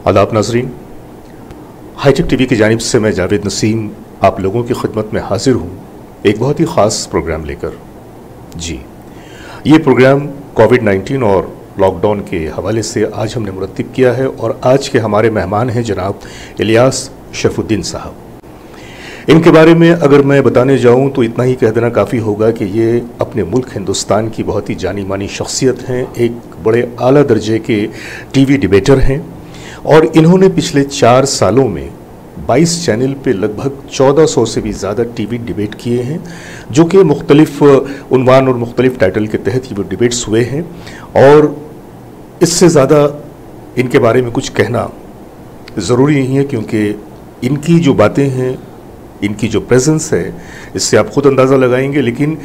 आदाब नाजरीन, hi tech TV की जानिब से मैं जावेद नसीम आप लोगों की खिदमत में हाजिर हूँ एक बहुत ही ख़ास प्रोग्राम लेकर। जी, ये प्रोग्राम कोविड-19 और लॉकडाउन के हवाले से आज हमने मुरत्तिब किया है और आज के हमारे मेहमान हैं जनाब इलियास शरफुद्दीन साहब। इनके बारे में अगर मैं बताने जाऊं तो इतना ही कह देना काफ़ी होगा कि ये अपने मुल्क हिंदुस्तान की बहुत ही जानी मानी शख्सियत हैं, एक बड़े आला दर्जे के टीवी डिबेटर हैं और इन्होंने पिछले 4 सालों में 22 चैनल पे लगभग 1400 से भी ज़्यादा टीवी डिबेट किए हैं, जो कि मुख्तलिफ उन्वान और मुख्तलिफ टाइटल के तहत ये डिबेट्स हुए हैं। और इससे ज़्यादा इनके बारे में कुछ कहना ज़रूरी नहीं है, क्योंकि इनकी जो बातें हैं, इनकी जो प्रेजेंस है, इससे आप ख़ुद अंदाज़ा लगाएंगे। लेकिन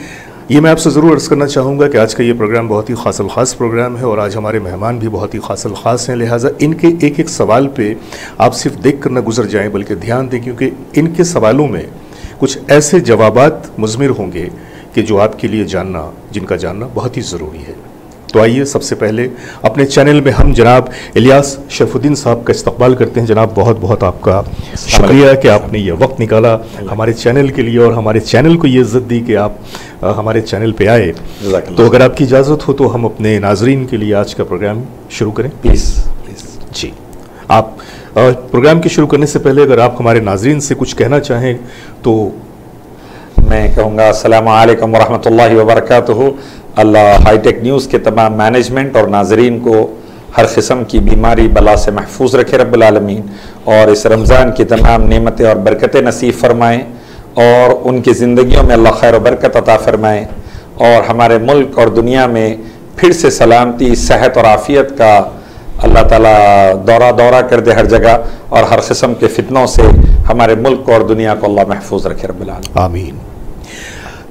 ये मैं आपसे ज़रूर अर्ज़ करना चाहूँगा कि आज का ये प्रोग्राम बहुत ही ख़ास प्रोग्राम है और आज हमारे मेहमान भी बहुत ही ख़ास हैं। लिहाजा इनके एक एक सवाल पे आप सिर्फ देख कर न गुजर जाएँ, बल्कि ध्यान दें, क्योंकि इनके सवालों में कुछ ऐसे जवाबात मुज़मिर होंगे कि जो आपके लिए जानना, जिनका जानना बहुत ही ज़रूरी है। तो आइए सबसे पहले अपने चैनल में हम जनाब इलियास शरफुद्दीन साहब का इस्तकबाल करते हैं। जनाब बहुत बहुत आपका शुक्रिया कि आपने ये वक्त निकाला हमारे चैनल के लिए और हमारे चैनल को ये इज़्ज़त दी कि आप हमारे चैनल पे आए। तो अगर आपकी इजाज़त हो तो हम अपने नाजरीन के लिए आज का प्रोग्राम शुरू करें, प्लीज़। जी, आप प्रोग्राम के शुरू करने से पहले अगर आप हमारे नाजरीन से कुछ कहना चाहें तो। मैं कहूँगा अस्सलामु अलैकुम वरहमतुल्लाहि वबरकातुहू। अल्लाह हाईटेक न्यूज़ के तमाम मैनेजमेंट और नाजरीन को हर किस्म की बीमारी बला से महफूज रखे रब्बुल आलमीन, और इस रमज़ान की तमाम नेमतें और बरकतें नसीब फरमाएँ और उनकी ज़िंदगियों में अल्लाह खैर बरकत अता फरमाएँ और हमारे मुल्क और दुनिया में फिर से सलामती, सेहत और आफ़ियत का अल्लाह ताला दौरा कर दे हर जगह, और हर किस्म के फितनों से हमारे मुल्क और दुनिया को अल्लाह महफूज रखे रब्बुल आलमीन। आमीन।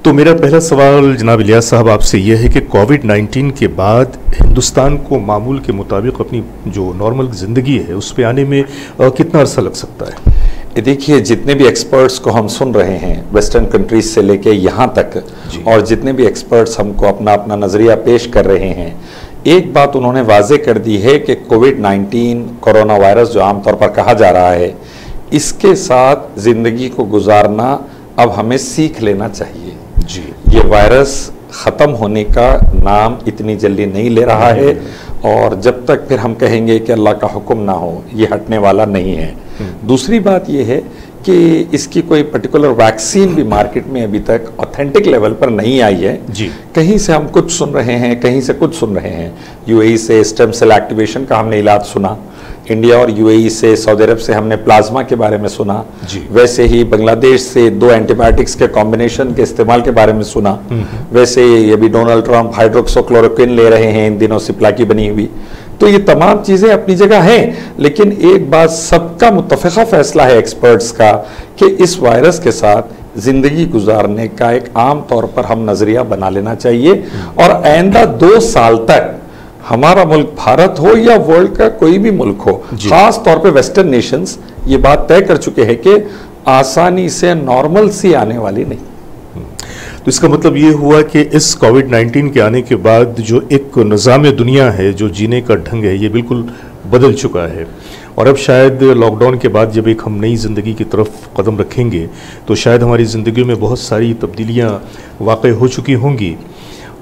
तो मेरा पहला सवाल जनाब इलियास साहब आपसे यह है कि कोविड-19 के बाद हिंदुस्तान को मामूल के मुताबिक अपनी जो नॉर्मल ज़िंदगी है उस पर आने में कितना अरसा लग सकता है? देखिए, जितने भी एक्सपर्ट्स को हम सुन रहे हैं वेस्टर्न कंट्रीज से लेके यहाँ तक, और जितने भी एक्सपर्ट्स हमको अपना अपना नज़रिया पेश कर रहे हैं, एक बात उन्होंने वाजे कर दी है कि कोविड-19 कोरोना वायरस जो आमतौर पर कहा जा रहा है, इसके साथ ज़िंदगी को गुजारना अब हमें सीख लेना चाहिए। जी, ये वायरस ख़त्म होने का नाम इतनी जल्दी नहीं ले रहा है, और जब तक फिर हम कहेंगे कि अल्लाह का हुक्म ना हो, ये हटने वाला नहीं है। दूसरी बात ये है कि इसकी कोई पर्टिकुलर वैक्सीन भी मार्केट में अभी तक ऑथेंटिक लेवल पर नहीं आई है। जी, कहीं से हम कुछ सुन रहे हैं, कहीं से कुछ सुन रहे हैं। यूएई से स्टेम सेल एक्टिवेशन का हमने इलाज सुना, इंडिया और यूएई से, सऊदी अरब से हमने प्लाज्मा के बारे में सुना, वैसे ही बांग्लादेश से 2 एंटीबायोटिक्स के कॉम्बिनेशन के इस्तेमाल के बारे में सुना, वैसे ही अभी डोनाल्ड ट्रंप हाइड्रोक्सोक्लोरोक्विन ले रहे हैं इन दिनों, सिप्ला की बनी हुई। तो ये तमाम चीज़ें अपनी जगह हैं, लेकिन एक बात सबका मुत्तफ़िक़ा फैसला है एक्सपर्ट्स का कि इस वायरस के साथ ज़िंदगी गुजारने का एक आम तौर पर हम नज़रिया बना लेना चाहिए, और आइंदा 2 साल तक हमारा मुल्क भारत हो या वर्ल्ड का कोई भी मुल्क हो, खास तौर पे वेस्टर्न नेशंस ये बात तय कर चुके हैं कि आसानी से नॉर्मल सी आने वाली नहीं। तो इसका मतलब ये हुआ कि इस कोविड-19 के आने के बाद जो एक निज़ाम दुनिया है, जो जीने का ढंग है, ये बिल्कुल बदल चुका है। और अब शायद लॉकडाउन के बाद जब एक हम नई ज़िंदगी की तरफ कदम रखेंगे तो शायद हमारी ज़िंदगी में बहुत सारी तब्दीलियाँ वाक़ई हो चुकी होंगी,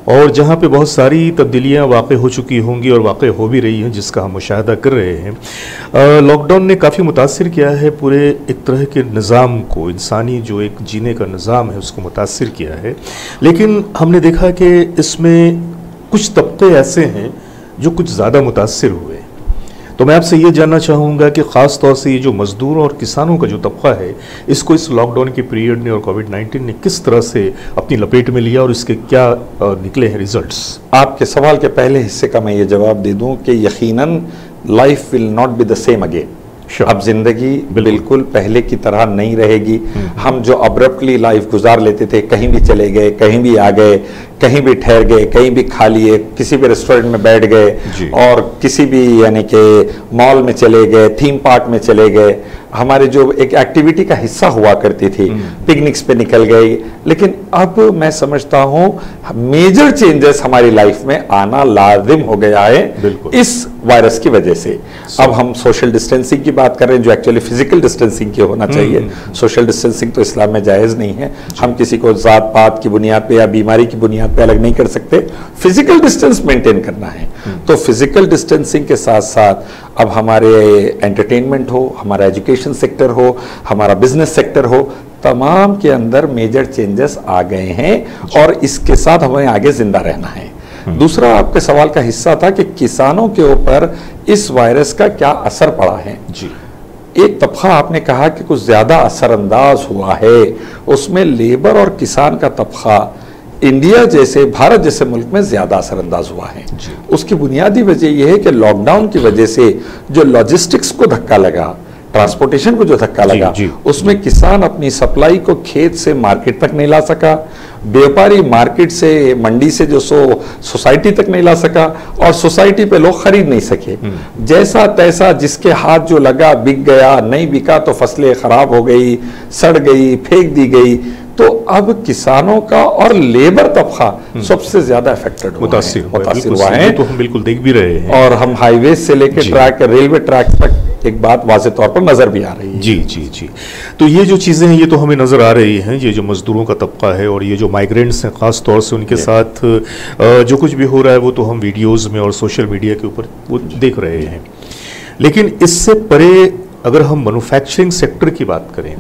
और जहाँ पे बहुत सारी तब्दीलियाँ वाक़ई हो चुकी होंगी और वाक़ई हो भी रही हैं, जिसका हम मुशाहदा कर रहे हैं। लॉकडाउन ने काफ़ी मुतासिर किया है पूरे एक तरह के निज़ाम को, इंसानी जो एक जीने का निज़ाम है उसको मुतासिर किया है। लेकिन हमने देखा कि इसमें कुछ तबके ऐसे हैं जो कुछ ज़्यादा मुतासिर हुए। तो मैं आपसे ये जानना चाहूँगा कि ख़ास तौर से ये जो मज़दूरों और किसानों का जो तबका है, इसको इस लॉकडाउन के पीरियड ने और कोविड-19 ने किस तरह से अपनी लपेट में लिया और इसके क्या निकले हैं रिजल्ट्स? आपके सवाल के पहले हिस्से का मैं ये जवाब दे दूं कि यकीनन life will not be the same again. अब जिंदगी बिल्कुल पहले की तरह नहीं रहेगी। हम जो अब्रप्टली लाइफ गुजार लेते थे, कहीं भी चले गए, कहीं भी आ गए, कहीं भी ठहर गए, कहीं भी खा लिए, किसी भी रेस्टोरेंट में बैठ गए और किसी भी यानी कि मॉल में चले गए, थीम पार्क में चले गए, हमारे जो एक एक्टिविटी का हिस्सा हुआ करती थी, पिकनिक्स पे निकल गई। लेकिन अब मैं समझता हूँ मेजर चेंजेस हमारी लाइफ में आना लाजिम हो गया है इस वायरस की वजह से। अब हम सोशल डिस्टेंसिंग की बात कर रहे हैं, जो एक्चुअली फिजिकल डिस्टेंसिंग की होना चाहिए। सोशल डिस्टेंसिंग तो इस्लाम में जायज़ नहीं है। हम किसी को जात पात की बुनियाद पे या बीमारी की बुनियाद पे अलग नहीं कर सकते। फिजिकल डिस्टेंस मेंटेन करना है। तो फिजिकल डिस्टेंसिंग के साथ साथ अब हमारे एंटरटेनमेंट हो, हमारा एजुकेशन सेक्टर हो, हमारा बिजनेस सेक्टर हो, तमाम के अंदर मेजर चेंजेस आ गए हैं और इसके साथ हमें आगे जिंदा रहना है। दूसरा आपके सवाल का हिस्सा था कि किसानों के ऊपर इस वायरस का क्या असर पड़ा है। जी, एक तबका आपने कहा कि कुछ ज्यादा असरअंदाज हुआ है, उसमें लेबर और किसान का तबका इंडिया जैसे, भारत जैसे मुल्क में ज्यादा असरअंदाज हुआ है। उसकी बुनियादी वजह यह है कि लॉकडाउन की वजह से जो लॉजिस्टिक्स को धक्का लगा, ट्रांसपोर्टेशन को जो धक्का लगा, उसमें किसान अपनी सप्लाई को खेत से मार्केट तक नहीं ला सका, व्यापारी मार्केट से, मंडी से जो सोसाइटी तक नहीं ला सका, और सोसाइटी पे लोग खरीद नहीं सके। जैसा तैसा जिसके हाथ जो लगा बिक गया, नहीं बिका तो फसलें खराब हो गई, सड़ गई, फेंक दी गई। तो अब किसानों का और लेबर तबका सबसे ज्यादा अफेक्टेड मुतासिर हुआ है। तो हम बिल्कुल देख भी रहे हैं, और हम हाईवे से लेकर ट्रैक, रेलवे ट्रैक तक एक बात वाज़ेह तौर पर नजर भी आ रही है। जी जी जी। तो ये जो चीज़ें हैं ये तो हमें नज़र आ रही हैं, ये जो मजदूरों का तबका है और ये जो माइग्रेंट्स हैं, ख़ास तौर से उनके साथ जो कुछ भी हो रहा है वो तो हम वीडियोस में और सोशल मीडिया के ऊपर वो देख रहे हैं। लेकिन इससे परे अगर हम मैन्युफैक्चरिंग सेक्टर की बात करें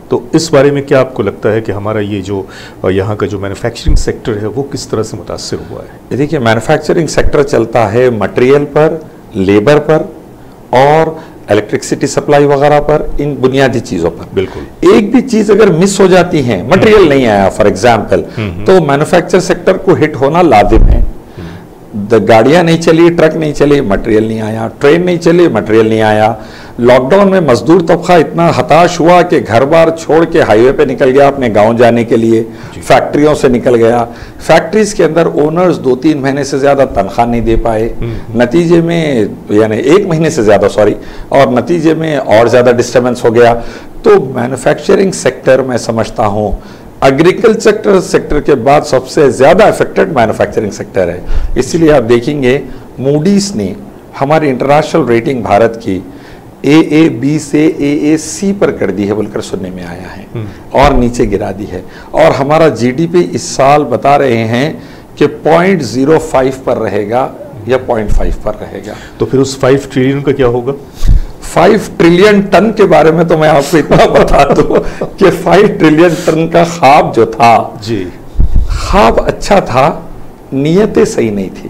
तो इस बारे में क्या आपको लगता है कि हमारा ये जो यहाँ का जो मैन्युफैक्चरिंग सेक्टर है वो किस तरह से मुतासिर हुआ है? देखिए, मैन्युफैक्चरिंग सेक्टर चलता है मटेरियल पर, लेबर पर और इलेक्ट्रिसिटी सप्लाई वगैरह पर, इन बुनियादी चीजों पर। बिल्कुल। एक भी चीज अगर मिस हो जाती है, मटेरियल नहीं आया फॉर एग्जांपल, तो मैन्युफैक्चर सेक्टर को हिट होना लाजिम है। गाड़ियां नहीं चली, ट्रक नहीं चली, मटेरियल नहीं आया, ट्रेन नहीं चली, मटेरियल नहीं आया। लॉकडाउन में मजदूर तबका इतना हताश हुआ कि घर बार छोड़ के हाईवे पे निकल गया अपने गांव जाने के लिए, फैक्ट्रियों से निकल गया। फैक्ट्रीज के अंदर ओनर्स 2-3 महीने से ज्यादा तनख्वाह नहीं दे पाए, नतीजे में, यानी 1 महीने से ज्यादा, सॉरी, और नतीजे में और ज्यादा डिस्टर्बेंस हो गया। तो मैन्युफैक्चरिंग सेक्टर मैं समझता हूँ एग्रीकल्चर सेक्टर के बाद सबसे ज्यादा अफेक्टेड मैन्युफैक्चरिंग सेक्टर है। इसीलिए आप देखेंगे मूडीज ने हमारी इंटरनेशनल रेटिंग भारत की AAB से AAC पर कर दी है बोलकर सुनने में आया है, और नीचे गिरा दी है। और हमारा GDP इस साल बता रहे हैं कि 0.05 पर रहेगा या 0.5 पर रहेगा। तो फिर उस 5 ट्रिलियन का क्या होगा? 5 ट्रिलियन टन के बारे में तो मैं आपको इतना बता दूं कि 5 ट्रिलियन टन का ख्वाब जो था जी, ख्वाब अच्छा था, नीयतें सही नहीं थी।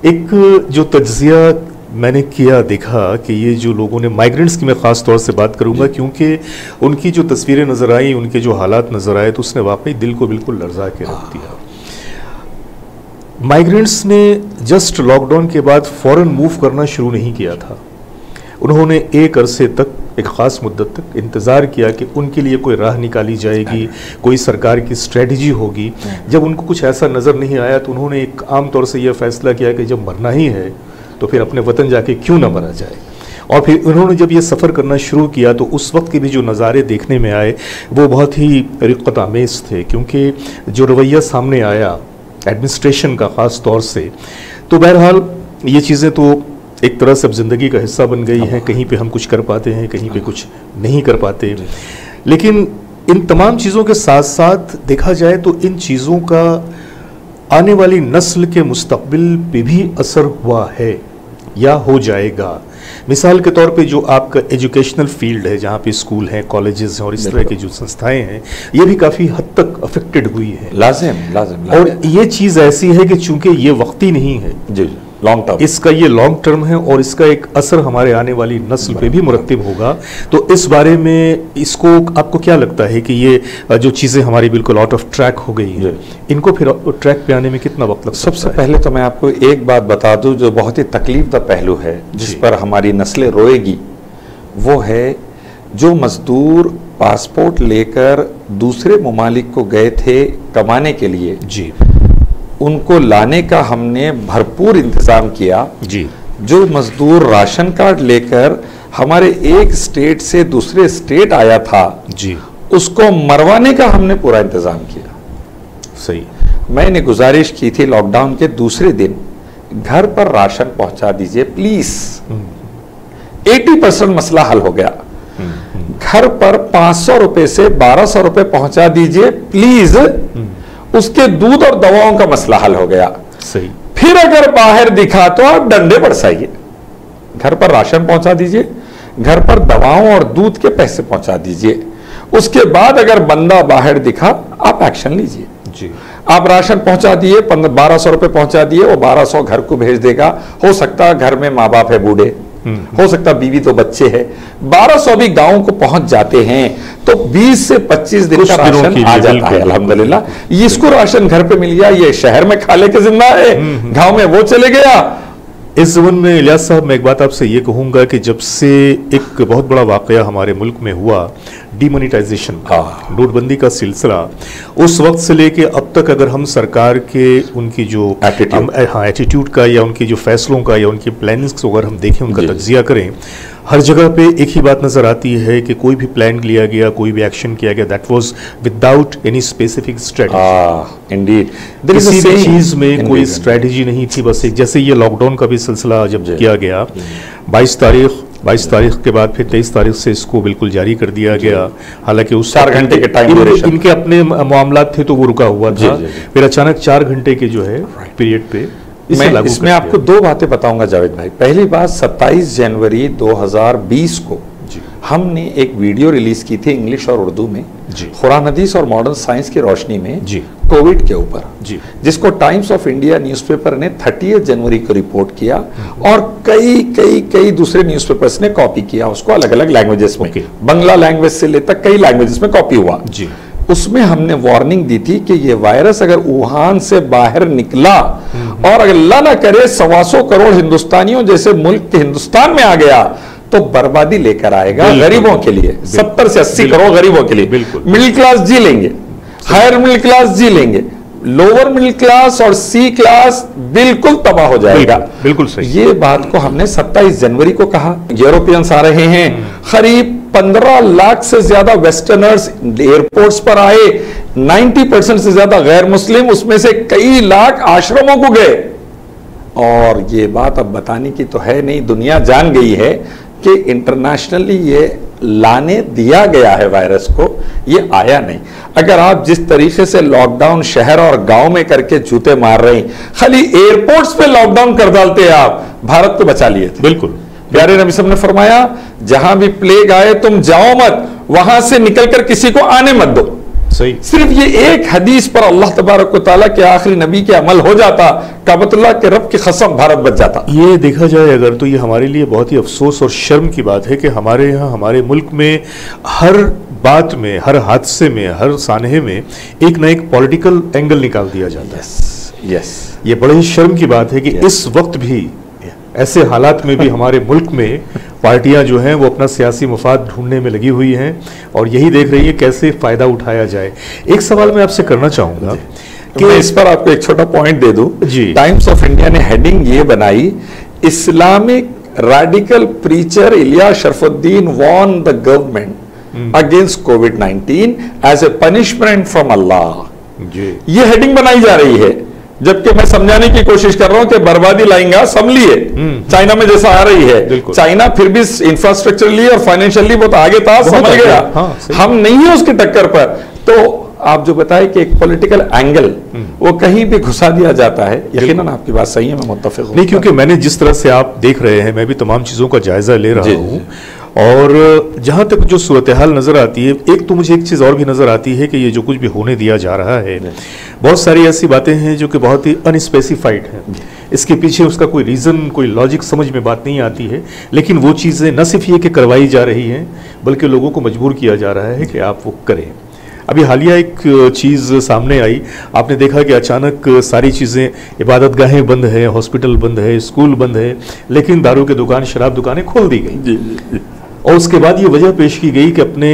एक जो तज्जिया मैंने किया, देखा कि ये जो लोगों ने, माइग्रेंट्स की मैं ख़ास तौर से बात करूंगा क्योंकि उनकी जो तस्वीरें नज़र आई, उनके जो हालात नज़र आए तो उसने वाकई दिल को बिल्कुल लर्जा के रख दिया। माइग्रेंट्स ने जस्ट लॉकडाउन के बाद फ़ौरन मूव करना शुरू नहीं किया था। उन्होंने एक अरसे तक, एक ख़ास मुद्दत तक इंतज़ार किया कि उनके लिए कोई राह निकाली जाएगी, कोई सरकार की स्ट्रेटजी होगी। जब उनको कुछ ऐसा नज़र नहीं आया तो उन्होंने एक आम तौर से यह फैसला किया कि जब मरना ही है तो फिर अपने वतन जाके क्यों ना मरा जाए। और फिर उन्होंने जब ये सफ़र करना शुरू किया तो उस वक्त के भी जो नज़ारे देखने में आए वो बहुत ही रिक़्क़त आमेज़ थे, क्योंकि जो रवैया सामने आया एडमिनिस्ट्रेशन का ख़ास तौर से, तो बहरहाल ये चीज़ें तो एक तरह से अब ज़िंदगी का हिस्सा बन गई हैं। कहीं पे हम कुछ कर पाते हैं, कहीं पे कुछ नहीं कर पाते। लेकिन इन तमाम चीज़ों के साथ साथ देखा जाए तो इन चीज़ों का आने वाली नस्ल के मुस्तक़बिल पे भी असर हुआ है या हो जाएगा। मिसाल के तौर पे जो आपका एजुकेशनल फील्ड है, जहाँ पे स्कूल हैं, कॉलेजेस हैं और इस तरह की जो संस्थाएं हैं, ये भी काफ़ी हद तक अफेक्टेड हुई है। लाजिम। और ये चीज़ ऐसी है कि चूंकि ये वक्ती नहीं है, जी, लॉन्ग टर्म, इसका ये लॉन्ग टर्म है और इसका एक असर हमारे आने वाली नस्ल पे भी मुरत्तिब होगा। तो इस बारे में इसको आपको क्या लगता है कि ये जो चीज़ें हमारी बिल्कुल आउट ऑफ ट्रैक हो गई हैं, इनको फिर ट्रैक पे आने में कितना वक्त लगता है? सबसे पहले तो मैं आपको एक बात बता दूं जो बहुत ही तकलीफदा पहलू है, जिस पर हमारी नस्लें रोएगी, वो है जो मजदूर पासपोर्ट लेकर दूसरे ममालिक को गए थे कमाने के लिए, जी, उनको लाने का हमने भरपूर इंतजाम किया। जी, जो मजदूर राशन कार्ड लेकर हमारे एक स्टेट से दूसरे स्टेट आया था, जी, उसको मरवाने का हमने पूरा इंतजाम किया। सही। मैंने गुजारिश की थी लॉकडाउन के दूसरे दिन घर पर राशन पहुंचा दीजिए प्लीज। 80% मसला हल हो गया। घर पर 500 रुपए से 1200 रुपए पहुंचा दीजिए प्लीज, उसके दूध और दवाओं का मसला हल हो गया। सही। फिर अगर बाहर दिखा तो आप डंडे बरसाइए। घर पर राशन पहुंचा दीजिए, घर पर दवाओं और दूध के पैसे पहुंचा दीजिए, उसके बाद अगर बंदा बाहर दिखा आप एक्शन लीजिए जी। आप राशन पहुंचा दिए, 1200 रुपए पहुंचा दिए, वो 1200 घर को भेज देगा। हो सकता है घर में माँ बाप है बूढ़े, हो सकता बीवी तो बच्चे हैं, 1200 भी गांव को पहुंच जाते हैं, तो 20 से 25 दिन का राशन आ जाता है अल्हम्दुलिल्लाह। इसको राशन घर पे मिल गया, ये शहर में खा लेके जिंदा है, गांव में वो चले गया। इस ज़मन में इलियास साहब, मैं एक बात आपसे ये कहूंगा कि जब से एक बहुत बड़ा वाकया हमारे मुल्क में हुआ, डीमोनेटाइजेशन का, नोटबंदी का सिलसिला, उस वक्त से लेके अब तक अगर हम सरकार के उनकी जो एटीट्यूड का या उनकी जो फैसलों का या उनकी प्लानिंग्स को अगर हम देखें, उनका तज्जिया करें, हर जगह पे एक ही बात नजर आती है कि कोई भी प्लान लिया गया, कोई भी एक्शन किया गया, that was without any specific strategy. Indeed किसी भी चीज में कोई स्ट्रेटजी नहीं थी, बस एक जैसे ये लॉकडाउन का भी सिलसिला जब किया गया, 22 तारीख के बाद फिर 23 तारीख से इसको बिल्कुल जारी कर दिया गया। हालांकि उस 4 घंटे के टाइम ड्यूरेशन, इनके अपने मामलात थे तो वो रुका हुआ था, फिर अचानक 4 घंटे के जो है पीरियड पे मैं इसमें आपको 2 बातें बताऊंगा जावेद भाई। पहली बात, 27 जनवरी 2020 को हमने एक वीडियो रिलीज की थी इंग्लिश और उर्दू में, कुरान हदीस और मॉडर्न साइंस की रोशनी में कोविड के ऊपर, जिसको टाइम्स ऑफ इंडिया न्यूज़पेपर ने 30 जनवरी को रिपोर्ट किया और कई दूसरे न्यूज़पेपर्स ने कॉपी किया उसको अलग अलग लैंग्वेजेस में, बंगला लैंग्वेज से लेकर कई लैंग्वेजेस में कॉपी हुआ। उसमें हमने वार्निंग दी थी कि ये वायरस अगर वुहान से बाहर निकला और अगर अल्लाह ना करे 125 करोड़ हिंदुस्तानियों जैसे मुल्क के हिंदुस्तान में आ गया तो बर्बादी लेकर आएगा गरीबों के लिए, 70 से 80 करोड़ गरीबों के लिए। मिडिल क्लास जी लेंगे, हायर मिडिल क्लास जी लेंगे, लोअर मिडिल क्लास और सी क्लास बिल्कुल तबाह हो जाएगा। बिल्कुल सही। ये बात को हमने 27 जनवरी को कहा। यूरोपियंस आ रहे हैं, करीब 15 लाख से ज्यादा वेस्टर्नर्स एयरपोर्ट्स पर आए, 90% से ज्यादा गैर मुस्लिम, उसमें से कई लाख आश्रमों को गए। और ये बात अब बताने की तो है नहीं, दुनिया जान गई है कि इंटरनेशनली ये लाने दिया गया है वायरस को, ये आया नहीं। अगर आप जिस तरीके से लॉकडाउन शहर और गांव में करके जूते मार रहे हैं, खाली एयरपोर्ट्स पे लॉकडाउन कर डालते हैं आप, भारत को बचा लिए थे। बिल्कुल। प्यारे नबी साहब ने फरमाया, जहां भी प्लेग आए तुम जाओ मत, वहां से निकलकर किसी को आने मत दो। सही। सिर्फ ये एक हदीस पर अल्लाह तबारक व तआला के आखिरी नबी के अमल हो जाता, काबतुल्लाह के रब की कसम भारत बच जाता। ये देखा जाए अगर तो ये हमारे लिए बहुत ही अफसोस और शर्म की बात है कि हमारे यहाँ, हमारे मुल्क में हर बात में, हर हादसे में, हर सानहे में एक ना एक पॉलिटिकल एंगल निकाल दिया जाता है। यस, ये बड़े ही शर्म की बात है कि इस वक्त भी, ऐसे हालात में भी हमारे मुल्क में पार्टियां जो हैं वो अपना सियासी मफाद ढूंढने में लगी हुई हैं और यही देख रही है कैसे फायदा उठाया जाए। एक सवाल मैं आपसे करना चाहूंगा कि मैं इस पर आपको एक छोटा पॉइंट दे दूं। टाइम्स ऑफ इंडिया ने हेडिंग ये बनाई, Islamic radical preacher Ilyas Sharafuddin warn the government against कोविड-19 as a punishment from Allah. ये हेडिंग बनाई जा रही है, जबकि मैं समझाने की कोशिश कर रहा हूं कि बर्बादी लाएंगा संभलिए, चाइना में जैसा आ रही है। चाइना फिर भी इंफ्रास्ट्रक्चरली और फाइनेंशियली बहुत आगे था, समझ गया। हम नहीं है उसकी टक्कर पर। तो आप जो बताए कि एक पॉलिटिकल एंगल वो कहीं भी घुसा दिया जाता है, यकीनन आपकी बात सही है, मैं मुत्तफिक हूं। नहीं, क्योंकि मैंने जिस तरह से आप देख रहे हैं, मैं भी तमाम चीज़ों का जायजा ले रहा हूँ और जहाँ तक जो सूरत हाल नज़र आती है, एक तो मुझे एक चीज़ और भी नज़र आती है कि ये जो कुछ भी होने दिया जा रहा है, बहुत सारी ऐसी बातें हैं जो कि बहुत ही अनस्पेसिफाइड हैं। इसके पीछे उसका कोई रीज़न, कोई लॉजिक समझ में बात नहीं आती है, लेकिन वो चीज़ें न सिर्फ ये कि करवाई जा रही हैं, बल्कि लोगों को मजबूर किया जा रहा है कि आप वो करें। अभी हालिया एक चीज़ सामने आई, आपने देखा कि अचानक सारी चीज़ें, इबादत गाहें बंद हैं, हॉस्पिटल बंद है, स्कूल बंद है, लेकिन दारू की दुकान, शराब दुकानें खोल दी गई। और उसके बाद ये वजह पेश की गई कि अपने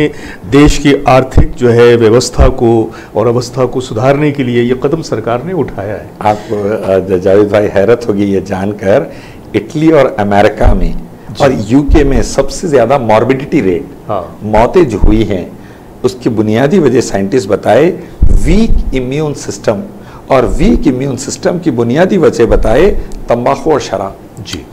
देश की आर्थिक जो है व्यवस्था को और अवस्था को सुधारने के लिए ये कदम सरकार ने उठाया है। आपको जावेद भाई हैरत होगी ये जानकर, इटली और अमेरिका में और यूके में सबसे ज्यादा मॉर्बिडिटी रेट, मौतें जो हुई हैं, उसकी बुनियादी वजह साइंटिस्ट बताए वीक इम्यून सिस्टम और वीक इम्यून सिस्टम की बुनियादी वजह बताए तंबाकू और शराब। जी,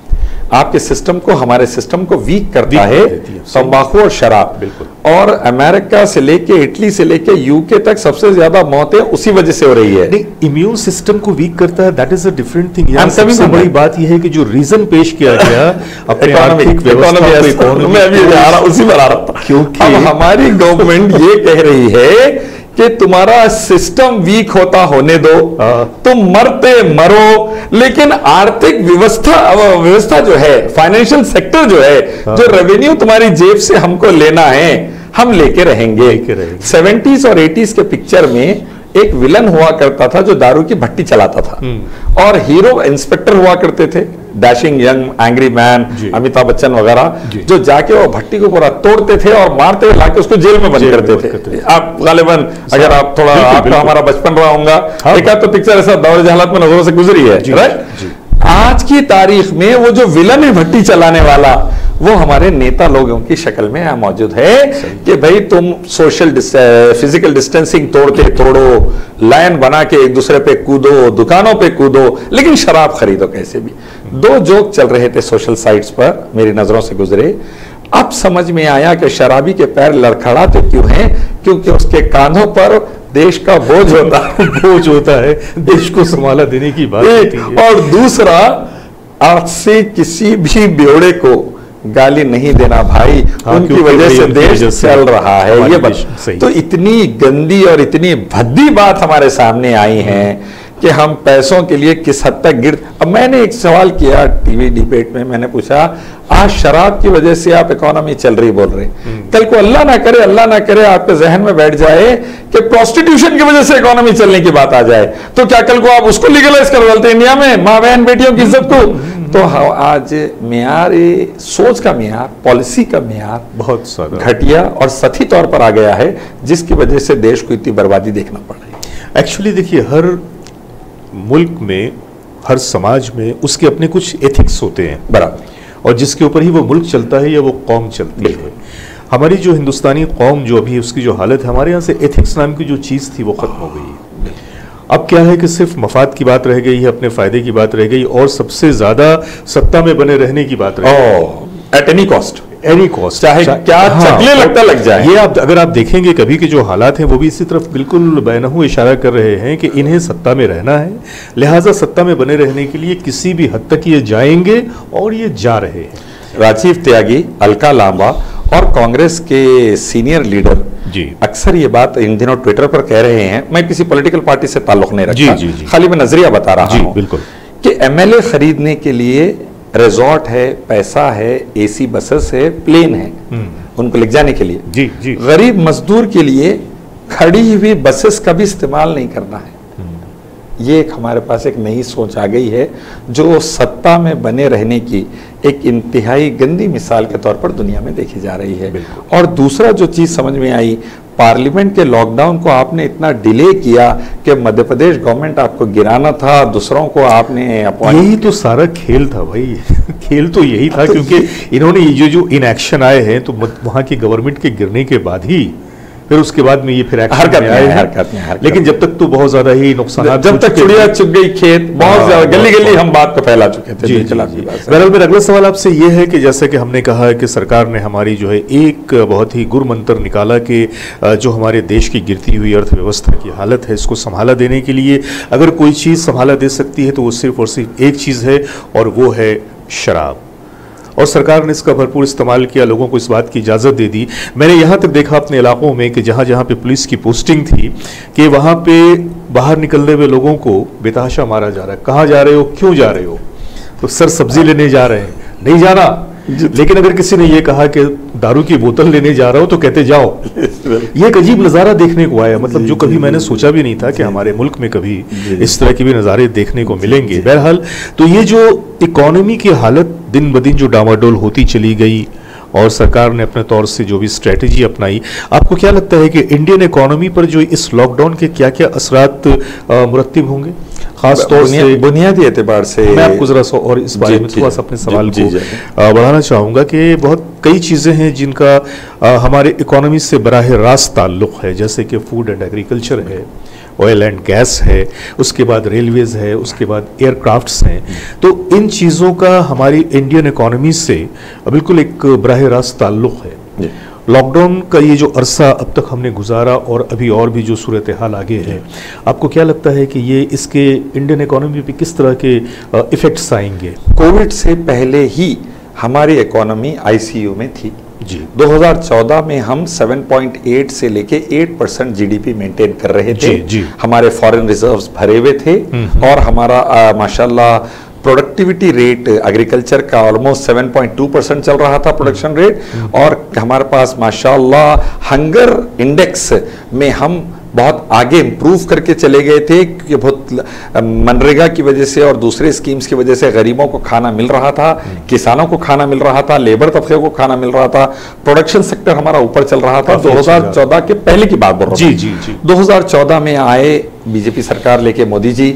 आपके सिस्टम को, हमारे सिस्टम को वीक करता है तंबाकू और शराब। बिल्कुल। और अमेरिका से लेके, इटली से लेके यूके तक सबसे ज्यादा मौतें उसी वजह से हो रही है। नहीं, इम्यून सिस्टम को वीक करता है, that is a different thing. यहाँ सबसे बड़ी बात यह है कि जो रीजन पेश किया गया अपने आर्थिक व्यवस्था, मैं अभी उसी पर आ रहा था, क्योंकि अब हमारी गवर्नमेंट ये कह रही है कि तुम्हारा सिस्टम वीक होता होने दो, तुम मरते मरो, लेकिन आर्थिक व्यवस्था जो है, फाइनेंशियल सेक्टर जो है, जो रेवेन्यू तुम्हारी जेब से हमको लेना है, हम लेके रहेंगे। 70s और 80s के पिक्चर में एक विलन हुआ करता था जो दारू की भट्टी चलाता था, और हीरो इंस्पेक्टर हुआ करते थे, dashing young angry man, Amitabh Bachchan वगैरह, जो जाके वो भट्टी को पूरा तोड़ते थे और मारते हुए लाके उसको जेल में बंद करते थे। आप गालिबन, अगर आप थोड़ा, आपका हमारा बचपन रहा होगा, एक आध तो पिक्चर ऐसा दौर जहालत में नजरों से गुजरी है, राइट? आज की तारीख में वो जो विलन है भट्टी चलाने वाला, वो हमारे नेता लोगों की शक्ल में यहाँ मौजूद है कि भाई तुम फिजिकल डिस्टेंसिंग तोड़ो, लाइन बना के एक दूसरे पे कूदो, दुकानों पे कूदो, लेकिन शराब खरीदो कैसे भी। दो जोक चल रहे थे सोशल साइट्स पर, मेरी नजरों से गुजरे। अब समझ में आया कि शराबी के पैर लड़खड़ाते क्यों हैं, क्योंकि उसके कांधों पर देश का बोझ होता है, देश को संभाला देने की बात होती है। और दूसरा, आज से किसी भी बेवड़े को गाली नहीं देना भाई, उनकी वजह से देश चल रहा है। ये बात तो इतनी गंदी और इतनी भद्दी बात हमारे सामने आई है कि हम पैसों के लिए किस हद तक अब मैंने एक सवाल किया टीवी डिबेट में, मैंने पूछा, आज शराब की वजह से आप इकोनॉमी चल रही बोल रहे, कल को अल्लाह ना करे आपके जहन में बैठ जाए कि प्रोस्टिट्यूशन की वजह से इकोनॉमी चलने की बात आ जाए, तो क्या कल को आप उसको लीगलाइज कर डालते इंडिया में, माँ बहन बेटियों की इज्जत को? तो आज मियार, सोच का मियार, पॉलिसी का मियार बहुत घटिया और सही तौर पर आ गया है, जिसकी वजह से देश को इतनी बर्बादी देखना पड़ रही है। एक्चुअली देखिए, हर मुल्क में, हर समाज में उसके अपने कुछ एथिक्स होते हैं, बराबर, और जिसके ऊपर ही वो मुल्क चलता है या वो कौम चलती है। हमारी जो हिंदुस्तानी कौम जो अभी उसकी जो हालत है, हमारे यहाँ से एथिक्स नाम की जो चीज़ थी वो खत्म हो गई है। अब क्या है कि सिर्फ मफाद की बात रह गई है, अपने फायदे की बात रह गई, और सबसे ज्यादा सत्ता में बने रहने की बात रह गई, एट एनी कॉस्ट, चाहे क्या चकले लगता लग जाए। ये अगर आप देखेंगे कभी के जो हालात हैं, वो भी इसी तरफ बिल्कुल बेनहू इशारा कर रहे हैं कि इन्हें सत्ता में रहना है, लिहाजा सत्ता में बने रहने के लिए किसी भी हद तक ये जाएंगे, और ये जा रहे हैं। राजीव त्यागी, अलका लांबा और कांग्रेस के सीनियर लीडर जी अक्सर ये बात इन दिनों ट्विटर पर कह रहे हैं, मैं किसी पॉलिटिकल पार्टी से ताल्लुक नहीं रखता, जी। खाली मैं नजरिया बता रहा हूं, बिल्कुल, कि एमएलए खरीदने के लिए रिजॉर्ट है, पैसा है, एसी बसेस है, प्लेन है उनको ले जाने के लिए, जी। गरीब मजदूर के लिए खड़ी हुई बसेस का भी इस्तेमाल नहीं करना है। ये एक हमारे पास एक नई सोच आ गई है, जो सत्ता में बने रहने की एक इंतहाई गंदी मिसाल के तौर पर दुनिया में देखी जा रही है। और दूसरा जो चीज समझ में आई, पार्लियामेंट के लॉकडाउन को आपने इतना डिले किया कि मध्य प्रदेश गवर्नमेंट आपको गिराना था, दूसरों को आपने यही तो सारा खेल था भाई खेल तो यही था, तो क्योंकि इन्होंने ये जो इनएक्शन आए हैं, तो वहां की गवर्नमेंट के गिरने के बाद ही फिर उसके बाद में ये फिर हरकत में आए, लेकिन जब तक तो बहुत ज्यादा ही नुकसान, जब तक चिड़िया चुग गई खेत, बहुत ज्यादा गली गली हम बात को फैला चुके थे। बहरहाल मेरा अगला सवाल आपसे ये है कि जैसे कि हमने कहा है कि सरकार ने हमारी जो है एक बहुत ही गुर मंत्र निकाला कि जो हमारे देश की गिरती हुई अर्थव्यवस्था की हालत है, इसको संभाला देने के लिए अगर कोई चीज़ संभाला दे सकती है तो वो सिर्फ और सिर्फ एक चीज़ है, और वो है शराब। और सरकार ने इसका भरपूर इस्तेमाल किया, लोगों को इस बात की इजाज़त दे दी। मैंने यहाँ तक देखा अपने इलाकों में कि जहाँ जहाँ पे पुलिस की पोस्टिंग थी कि वहाँ पे बाहर निकलने हुए लोगों को बेतहाशा मारा जा रहा है। कहाँ जा रहे हो, क्यों जा रहे हो? तो सर सब्जी लेने जा रहे हैं, नहीं जाना। लेकिन अगर किसी ने ये कहा कि दारू की बोतल लेने जा रहा हो तो कहते जाओ। ये एक अजीब नज़ारा देखने को आया, मतलब जो कभी मैंने सोचा भी नहीं था कि हमारे मुल्क में कभी इस तरह के भी नज़ारे देखने को मिलेंगे। बहरहाल तो ये जो इकोनॉमी की हालत दिन ब दिन जो डामाडोल होती चली गई और सरकार ने अपने तौर से जो भी स्ट्रेटजी अपनाई, आपको क्या लगता है कि इंडियन इकोनॉमी पर जो इस लॉकडाउन के क्या क्या असरात मुरत्तिब होंगे, खास तौर से बुनियादी एतबार से? मैं आपको जरा सा और इस बारे में थोड़ा सा अपने सवाल को बढ़ाना चाहूँगा कि बहुत कई चीज़ें हैं जिनका हमारे इकोनॉमी से बराह रास्त ताल्लुक़ है, जैसे कि फूड एंड एग्रीकल्चर है, ऑयल एंड गैस है, उसके बाद रेलवेज है, उसके बाद एयरक्राफ्ट्स हैं। तो इन चीज़ों का हमारी इंडियन इकोनॉमी से बिल्कुल एक बराह रास्त ताल्लुक़ है। लॉकडाउन का ये जो अरसा अब तक हमने गुजारा और अभी और भी जो सूरत हाल आगे है, आपको क्या लगता है कि ये इसके इंडियन इकोनॉमी पे किस तरह के इफेक्ट्स आएंगे? कोविड से पहले ही हमारी इकोनॉमी आईसीयू में थी जी। 2014 में हम 7.8 से लेके 8% जीडीपी मेंटेन कर रहे थे। जी। हमारे फॉरेन रिजर्व्स भरे हुए थे और हमारा माशाल्लाह प्रोडक्टिविटी रेट एग्रीकल्चर का ऑलमोस्ट 7.2% चल रहा था प्रोडक्शन रेट, और हमारे पास माशाल्लाह हंगर इंडेक्स में हम बहुत आगे इम्प्रूव करके चले गए थे, क्योंकि बहुत मनरेगा की वजह से और दूसरे स्कीम्स की वजह से गरीबों को खाना मिल रहा था, किसानों को खाना मिल रहा था, लेबर तबके को खाना मिल रहा था, प्रोडक्शन सेक्टर हमारा ऊपर चल रहा था। 2014 के पहले की बात बोल रहा हूं। जी। 2014 में आए बीजेपी सरकार लेके मोदी जी,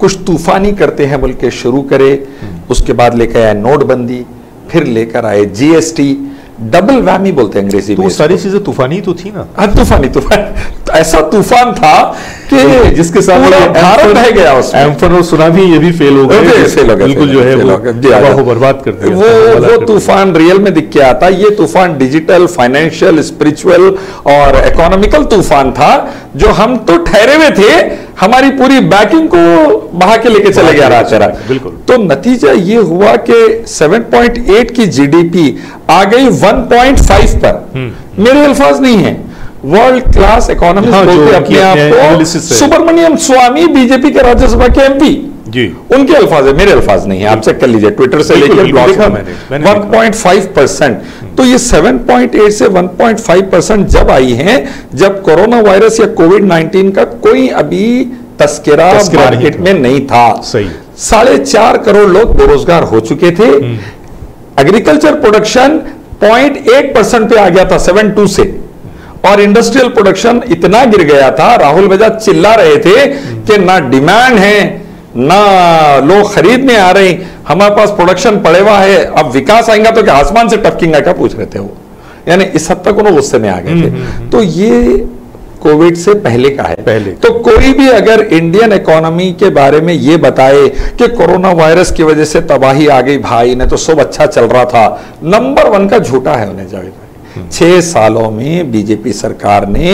कुछ तूफानी करते हैं बोल के शुरू करे, उसके बाद लेकर आए नोटबंदी, फिर लेकर आए जीएसटी, डबल वैमी बोलते हैं अंग्रेजी में। तो सारी चीजें तूफानी तो थी ना? तूफानी ऐसा तूफान था कि जिसके साथ भारत रह गया उसमें। एम्फन और सुनामी ये भी फेल हो गए, बिल्कुल जो है वो बर्बाद कर दिया। वो तूफान रियल में दिख के आता। ये तूफान डिजिटल, फाइनेंशियल, स्पिरिचुअल और इकोनॉमिकल तूफान था, जो हम तो ठहरे हुए थे, हमारी पूरी बैकिंग को बहा के लेके चले गया रहा। बिल्कुल। तो नतीजा ये हुआ कि 7.8 की जीडीपी आ गई 1.5 पर। मेरे अल्फाज नहीं है, वर्ल्ड क्लास इकोनॉमिस्ट बोलते अपने आप को सुब्रमण्यम स्वामी, बीजेपी के राज्यसभा के एमपी जी, उनके अल्फाज है, मेरे अल्फाज नहीं है। आप चेक कर लीजिए ट्विटर से लेकर ब्लॉग में 1.5%। तो ये 7.8 से 1.5% जब आई है, जब कोरोना वायरस या कोविड-19 का कोई अभी तस्करा मार्केट में नहीं था। सही। 4.5 करोड़ लोग बेरोजगार हो चुके थे। एग्रीकल्चर प्रोडक्शन 0.8% पे आ गया था 7.2 से, और इंडस्ट्रियल प्रोडक्शन इतना गिर गया था, राहुल बजाज चिल्ला रहे थे कि ना डिमांड है ना लोग खरीदने आ रहे, हमारे पास प्रोडक्शन पड़े हुआ है, अब विकास आएगा तो क्या आसमान से टपकेगा क्या, पूछ रहे थे वो। यानी इस हद तक उन्होंने गुस्से में आ गए थे। तो ये कोविड से पहले का है। पहले तो कोई भी अगर इंडियन इकोनॉमी के बारे में ये बताए कि कोरोना वायरस की वजह से तबाही आ गई भाई, ने तो सब अच्छा चल रहा था, नंबर 1 का झूठा है उन्हें जावेद भाई। 6 सालों में बीजेपी सरकार ने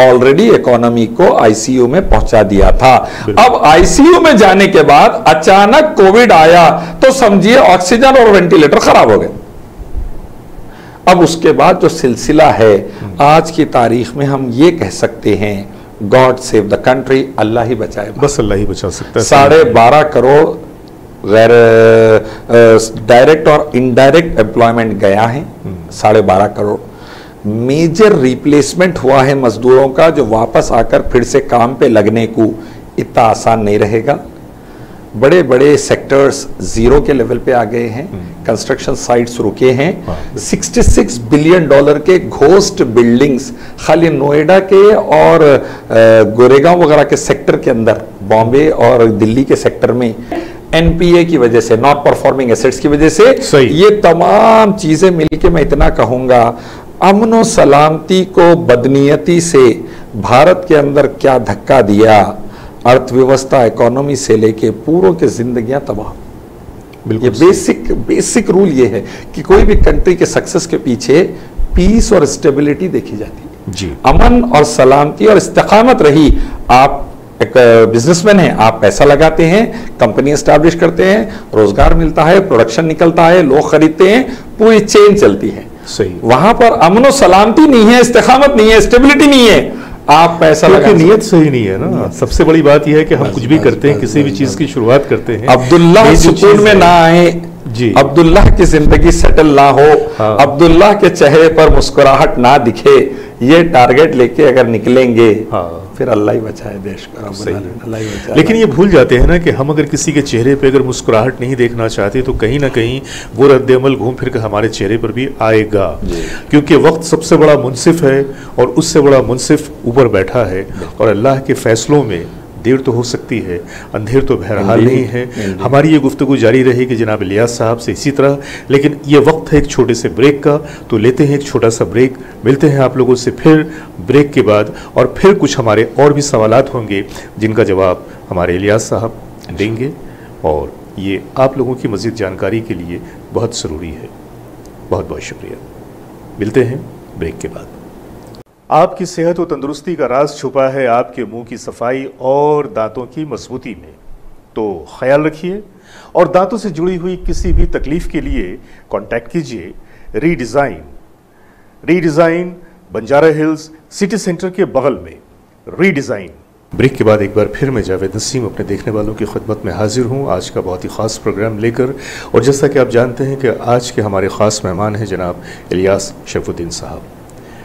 ऑलरेडी इकोनॉमी को आईसीयू में पहुंचा दिया था। अब आईसीयू में जाने के बाद अचानक कोविड आया तो समझिए ऑक्सीजन और वेंटिलेटर खराब हो गए। अब उसके बाद जो सिलसिला है, आज की तारीख में हम ये कह सकते हैं, गॉड सेव द कंट्री, अल्लाह ही बचाए, बस अल्लाह ही बचा सकता है। 12.5 करोड़ गैर डायरेक्ट और इनडायरेक्ट एम्प्लॉयमेंट गया है, 12.5 करोड़। मेजर रिप्लेसमेंट हुआ है मजदूरों का, जो वापस आकर फिर से काम पे लगने को इतना आसान नहीं रहेगा। बड़े बड़े सेक्टर्स जीरो के लेवल पे आ गए हैं, कंस्ट्रक्शन साइट्स रुके हैं। 66 बिलियन डॉलर के घोस्ट बिल्डिंग्स खाली नोएडा के और गोरेगांव वगैरह के सेक्टर के अंदर, बॉम्बे और दिल्ली के सेक्टर में एनपीए की वजह से, नॉट परफॉर्मिंग एसेट्स की वजह से, ये तमाम चीजें मिलके मैं इतना कहूंगा, अमन और सलामती को बदनीयती से भारत के अंदर क्या धक्का दिया, अर्थव्यवस्था, इकोनॉमी से लेके पूरों की जिंदगियां तबाह। ये बेसिक रूल ये है कि कोई भी कंट्री के सक्सेस के पीछे पीस और स्टेबिलिटी देखी जाती है जी। अमन और सलामती और इस्तेकामत रही। आप एक बिजनेसमैन हैं, आप पैसा लगाते हैं, कंपनी एस्टैब्लिश करते हैं, रोजगार मिलता है, प्रोडक्शन निकलता है, लोग खरीदते हैं, पूरी चेन चलती है। सही। वहां पर अमन और सलामती नहीं है, इस्तेकामत नहीं है, स्टेबिलिटी नहीं है, आप पैसा लगा, नियत सही नहीं है ना। सबसे बड़ी बात यह है कि हम कुछ भी करते हैं, किसी भी चीज की शुरुआत करते हैं, अब्दुल्लाह सुकून में ना आए जी, अब्दुल्लाह की जिंदगी सेटल ना हो, हाँ। अब्दुल्लाह के चेहरे पर मुस्कुराहट ना दिखे, ये टारगेट लेके अगर निकलेंगे, हाँ। फिर अल्लाह ही बचाए देश को, अल्लाह ही बचाए। लेकिन ये भूल जाते हैं ना कि हम अगर किसी के चेहरे पे अगर मुस्कुराहट नहीं देखना चाहते तो कहीं ना कहीं वो रद्द-ए-अमल घूम फिर कर हमारे चेहरे पर भी आएगा, क्योंकि वक्त सबसे बड़ा मुनसिफ है और उससे बड़ा मुनसिफ ऊपर बैठा है और अल्लाह के फैसलों में देर तो हो सकती है, अंधेर तो बहरहाल नहीं है। हमारी ये गुफ्तगू जारी रहेगी जनाब इलियास साहब से इसी तरह, लेकिन ये वक्त है एक छोटे से ब्रेक का, तो लेते हैं एक छोटा सा ब्रेक। मिलते हैं आप लोगों से फिर ब्रेक के बाद, और फिर कुछ हमारे और भी सवालात होंगे जिनका जवाब हमारे इलियास साहब देंगे, और ये आप लोगों की मज़ीद जानकारी के लिए बहुत ज़रूरी है। बहुत बहुत शुक्रिया। मिलते हैं ब्रेक के बाद। आपकी सेहत और तंदुरुस्ती का राज छुपा है आपके मुंह की सफाई और दांतों की मजबूती में, तो ख्याल रखिए और दांतों से जुड़ी हुई किसी भी तकलीफ के लिए कांटेक्ट कीजिए redesign Banjara hills city centre के बगल में। रीडिज़ाइन। ब्रेक के बाद एक बार फिर मैं जावेद नसीम अपने देखने वालों की खिदमत में हाजिर हूँ आज का बहुत ही ख़ास प्रोग्राम लेकर। और जैसा कि आप जानते हैं कि आज के हमारे ख़ास मेहमान हैं जनाब इलियास शरफुद्दीन साहब।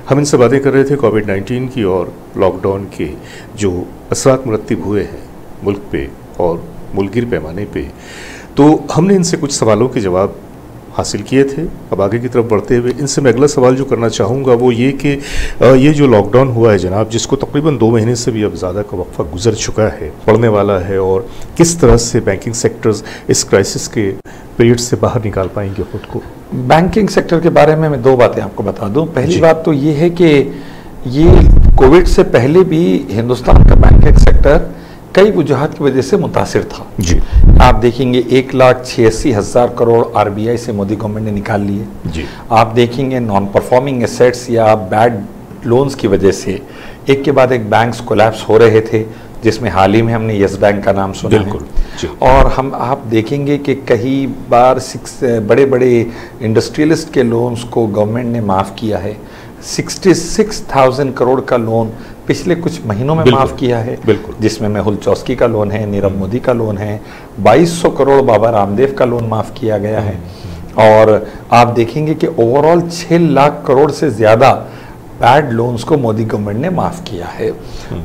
हम इनसे बातें कर रहे थे कोविड-19 की और लॉकडाउन के जो असरात मुरत्तिब हुए हैं मुल्क पे और मुल्किर पैमाने पे, तो हमने इनसे कुछ सवालों के जवाब हासिल किए थे। अब आगे की तरफ बढ़ते हुए इनसे मैं अगला सवाल जो करना चाहूँगा वो ये कि ये जो लॉकडाउन हुआ है जनाब, जिसको तकरीबन 2 महीने से भी अब ज़्यादा का वक्फा गुजर चुका है, पड़ने वाला है, और किस तरह से बैंकिंग सेक्टर्स इस क्राइसिस के पीरियड से बाहर निकाल पाएंगे खुद को? बैंकिंग सेक्टर के बारे में मैं 2 बातें आपको बता दूं। पहली बात तो ये है कि ये कोविड से पहले भी हिंदुस्तान का बैंकिंग सेक्टर कई वजूहात की वजह से मुतासिर था जी। आप देखेंगे 1,86,000 करोड़ आरबीआई से मोदी गवर्नमेंट ने निकाल लिए जी। आप देखेंगे नॉन परफॉर्मिंग एसेट्स या बैड लोन्स की वजह से एक के बाद एक बैंक्स कोलैप्स हो रहे थे, जिसमें हाल ही में हमने यस बैंक का नाम सुना बिल्कुल है। और आप देखेंगे कि कई बार बड़े बड़े इंडस्ट्रियलिस्ट के लोन्स को गवर्नमेंट ने माफ़ किया है। 66,000 करोड़ का लोन पिछले कुछ महीनों में माफ़ किया है, जिसमें मेहुल चौस्की का लोन है, नीरव मोदी का लोन है, 2200 करोड़ बाबा रामदेव का लोन माफ़ किया गया है। और आप देखेंगे कि ओवरऑल 6 लाख करोड़ से ज़्यादा बैड लोन्स को मोदी गवर्नमेंट ने माफ़ किया है।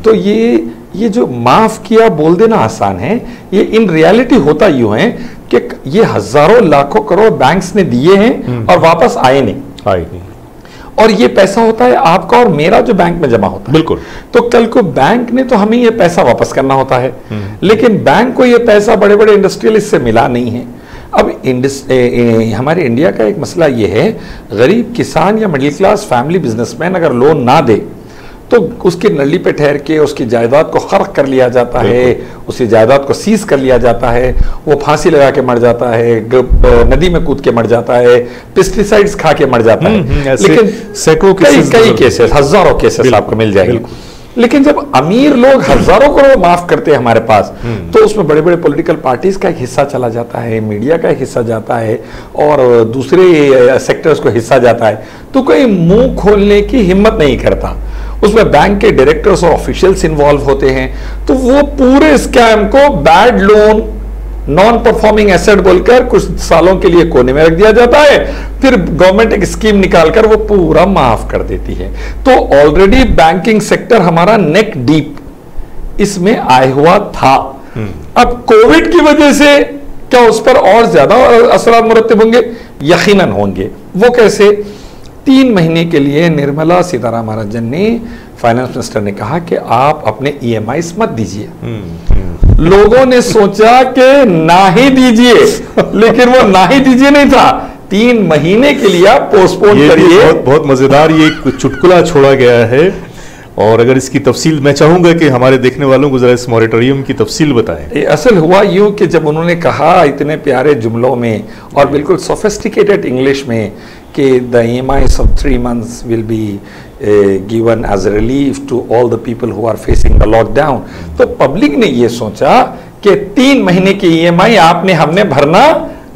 तो ये जो माफ़ किया बोल देना आसान है, ये इन रियलिटी होता यूँ है कि ये हज़ारों लाखों करोड़ बैंक्स ने दिए हैं और वापस आए नहीं। और ये पैसा होता है आपका और मेरा जो बैंक में जमा होता है। बिल्कुल। तो कल को बैंक ने तो हमें ये पैसा वापस करना होता है, लेकिन बैंक को ये पैसा बड़े बड़े इंडस्ट्रियलिस्ट से मिला नहीं है। अब हमारे इंडिया का एक मसला ये है, गरीब किसान या मिडिल क्लास फैमिली बिजनेसमैन अगर लोन ना दे तो उसकी नली पे ठहर के उसकी जायदाद को खर्क कर लिया जाता है, उसकी जायदाद को सीज कर लिया जाता है, वो फांसी लगा के मर जाता है, नदी में कूद के मर जाता है, पेस्टिसाइड्स खा के मर जाता है। लेकिन सैकड़ों कई केसेस, हजारों केसेस आपको मिल जाएंगे। लेकिन जब अमीर लोग हजारों करोड़ माफ करते हैं हमारे पास, तो उसमें बड़े बड़े पॉलिटिकल पार्टीज का एक हिस्सा चला जाता है, मीडिया का एक हिस्सा जाता है और दूसरे सेक्टर्स को हिस्सा जाता है, तो कोई मुंह खोलने की हिम्मत नहीं करता। उसमें बैंक के डायरेक्टर्स और ऑफिशियल्स इन्वॉल्व होते हैं, तो वो पूरे स्कैम को bad loan, non performing asset बोलकर कुछ सालों के लिए कोने में रख दिया जाता है, फिर गवर्नमेंट एक स्कीम निकालकर वो पूरा माफ कर देती है। तो ऑलरेडी बैंकिंग सेक्टर हमारा नेक डीप इसमें आया हुआ था। अब कोविड की वजह से क्या उस पर और ज्यादा असरात मुरत्तिब होंगे? यकीनन होंगे। वो कैसे? 3 महीने के लिए निर्मला सीतारामन ने, फाइनेंस मिनिस्टर ने कहा कि आप अपने ईएमआईस मत दीजिए। लोगों ने सोचा कि ना ही दीजिए, लेकिन वो ना ही दीजिए नहीं था, 3 महीने के लिए आप पोस्टपोन करिए। बहुत मजेदार ये एक चुटकुला छोड़ा गया है, और अगर इसकी तफसील मैं चाहूंगा कि हमारे देखने वालों को जरा इस मॉरेटोरियम की तफसील बताएं। असल हुआ यूं कि जब उन्होंने कहा इतने प्यारे जुमलों में और बिल्कुल सोफिस्टिकेटेड इंग्लिश में कि the EMIs of 3 months will be given as relief to all the people who are facing the lockdown, तो पब्लिक ने ये सोचा कि 3 महीने की EMI आपने हमने भरना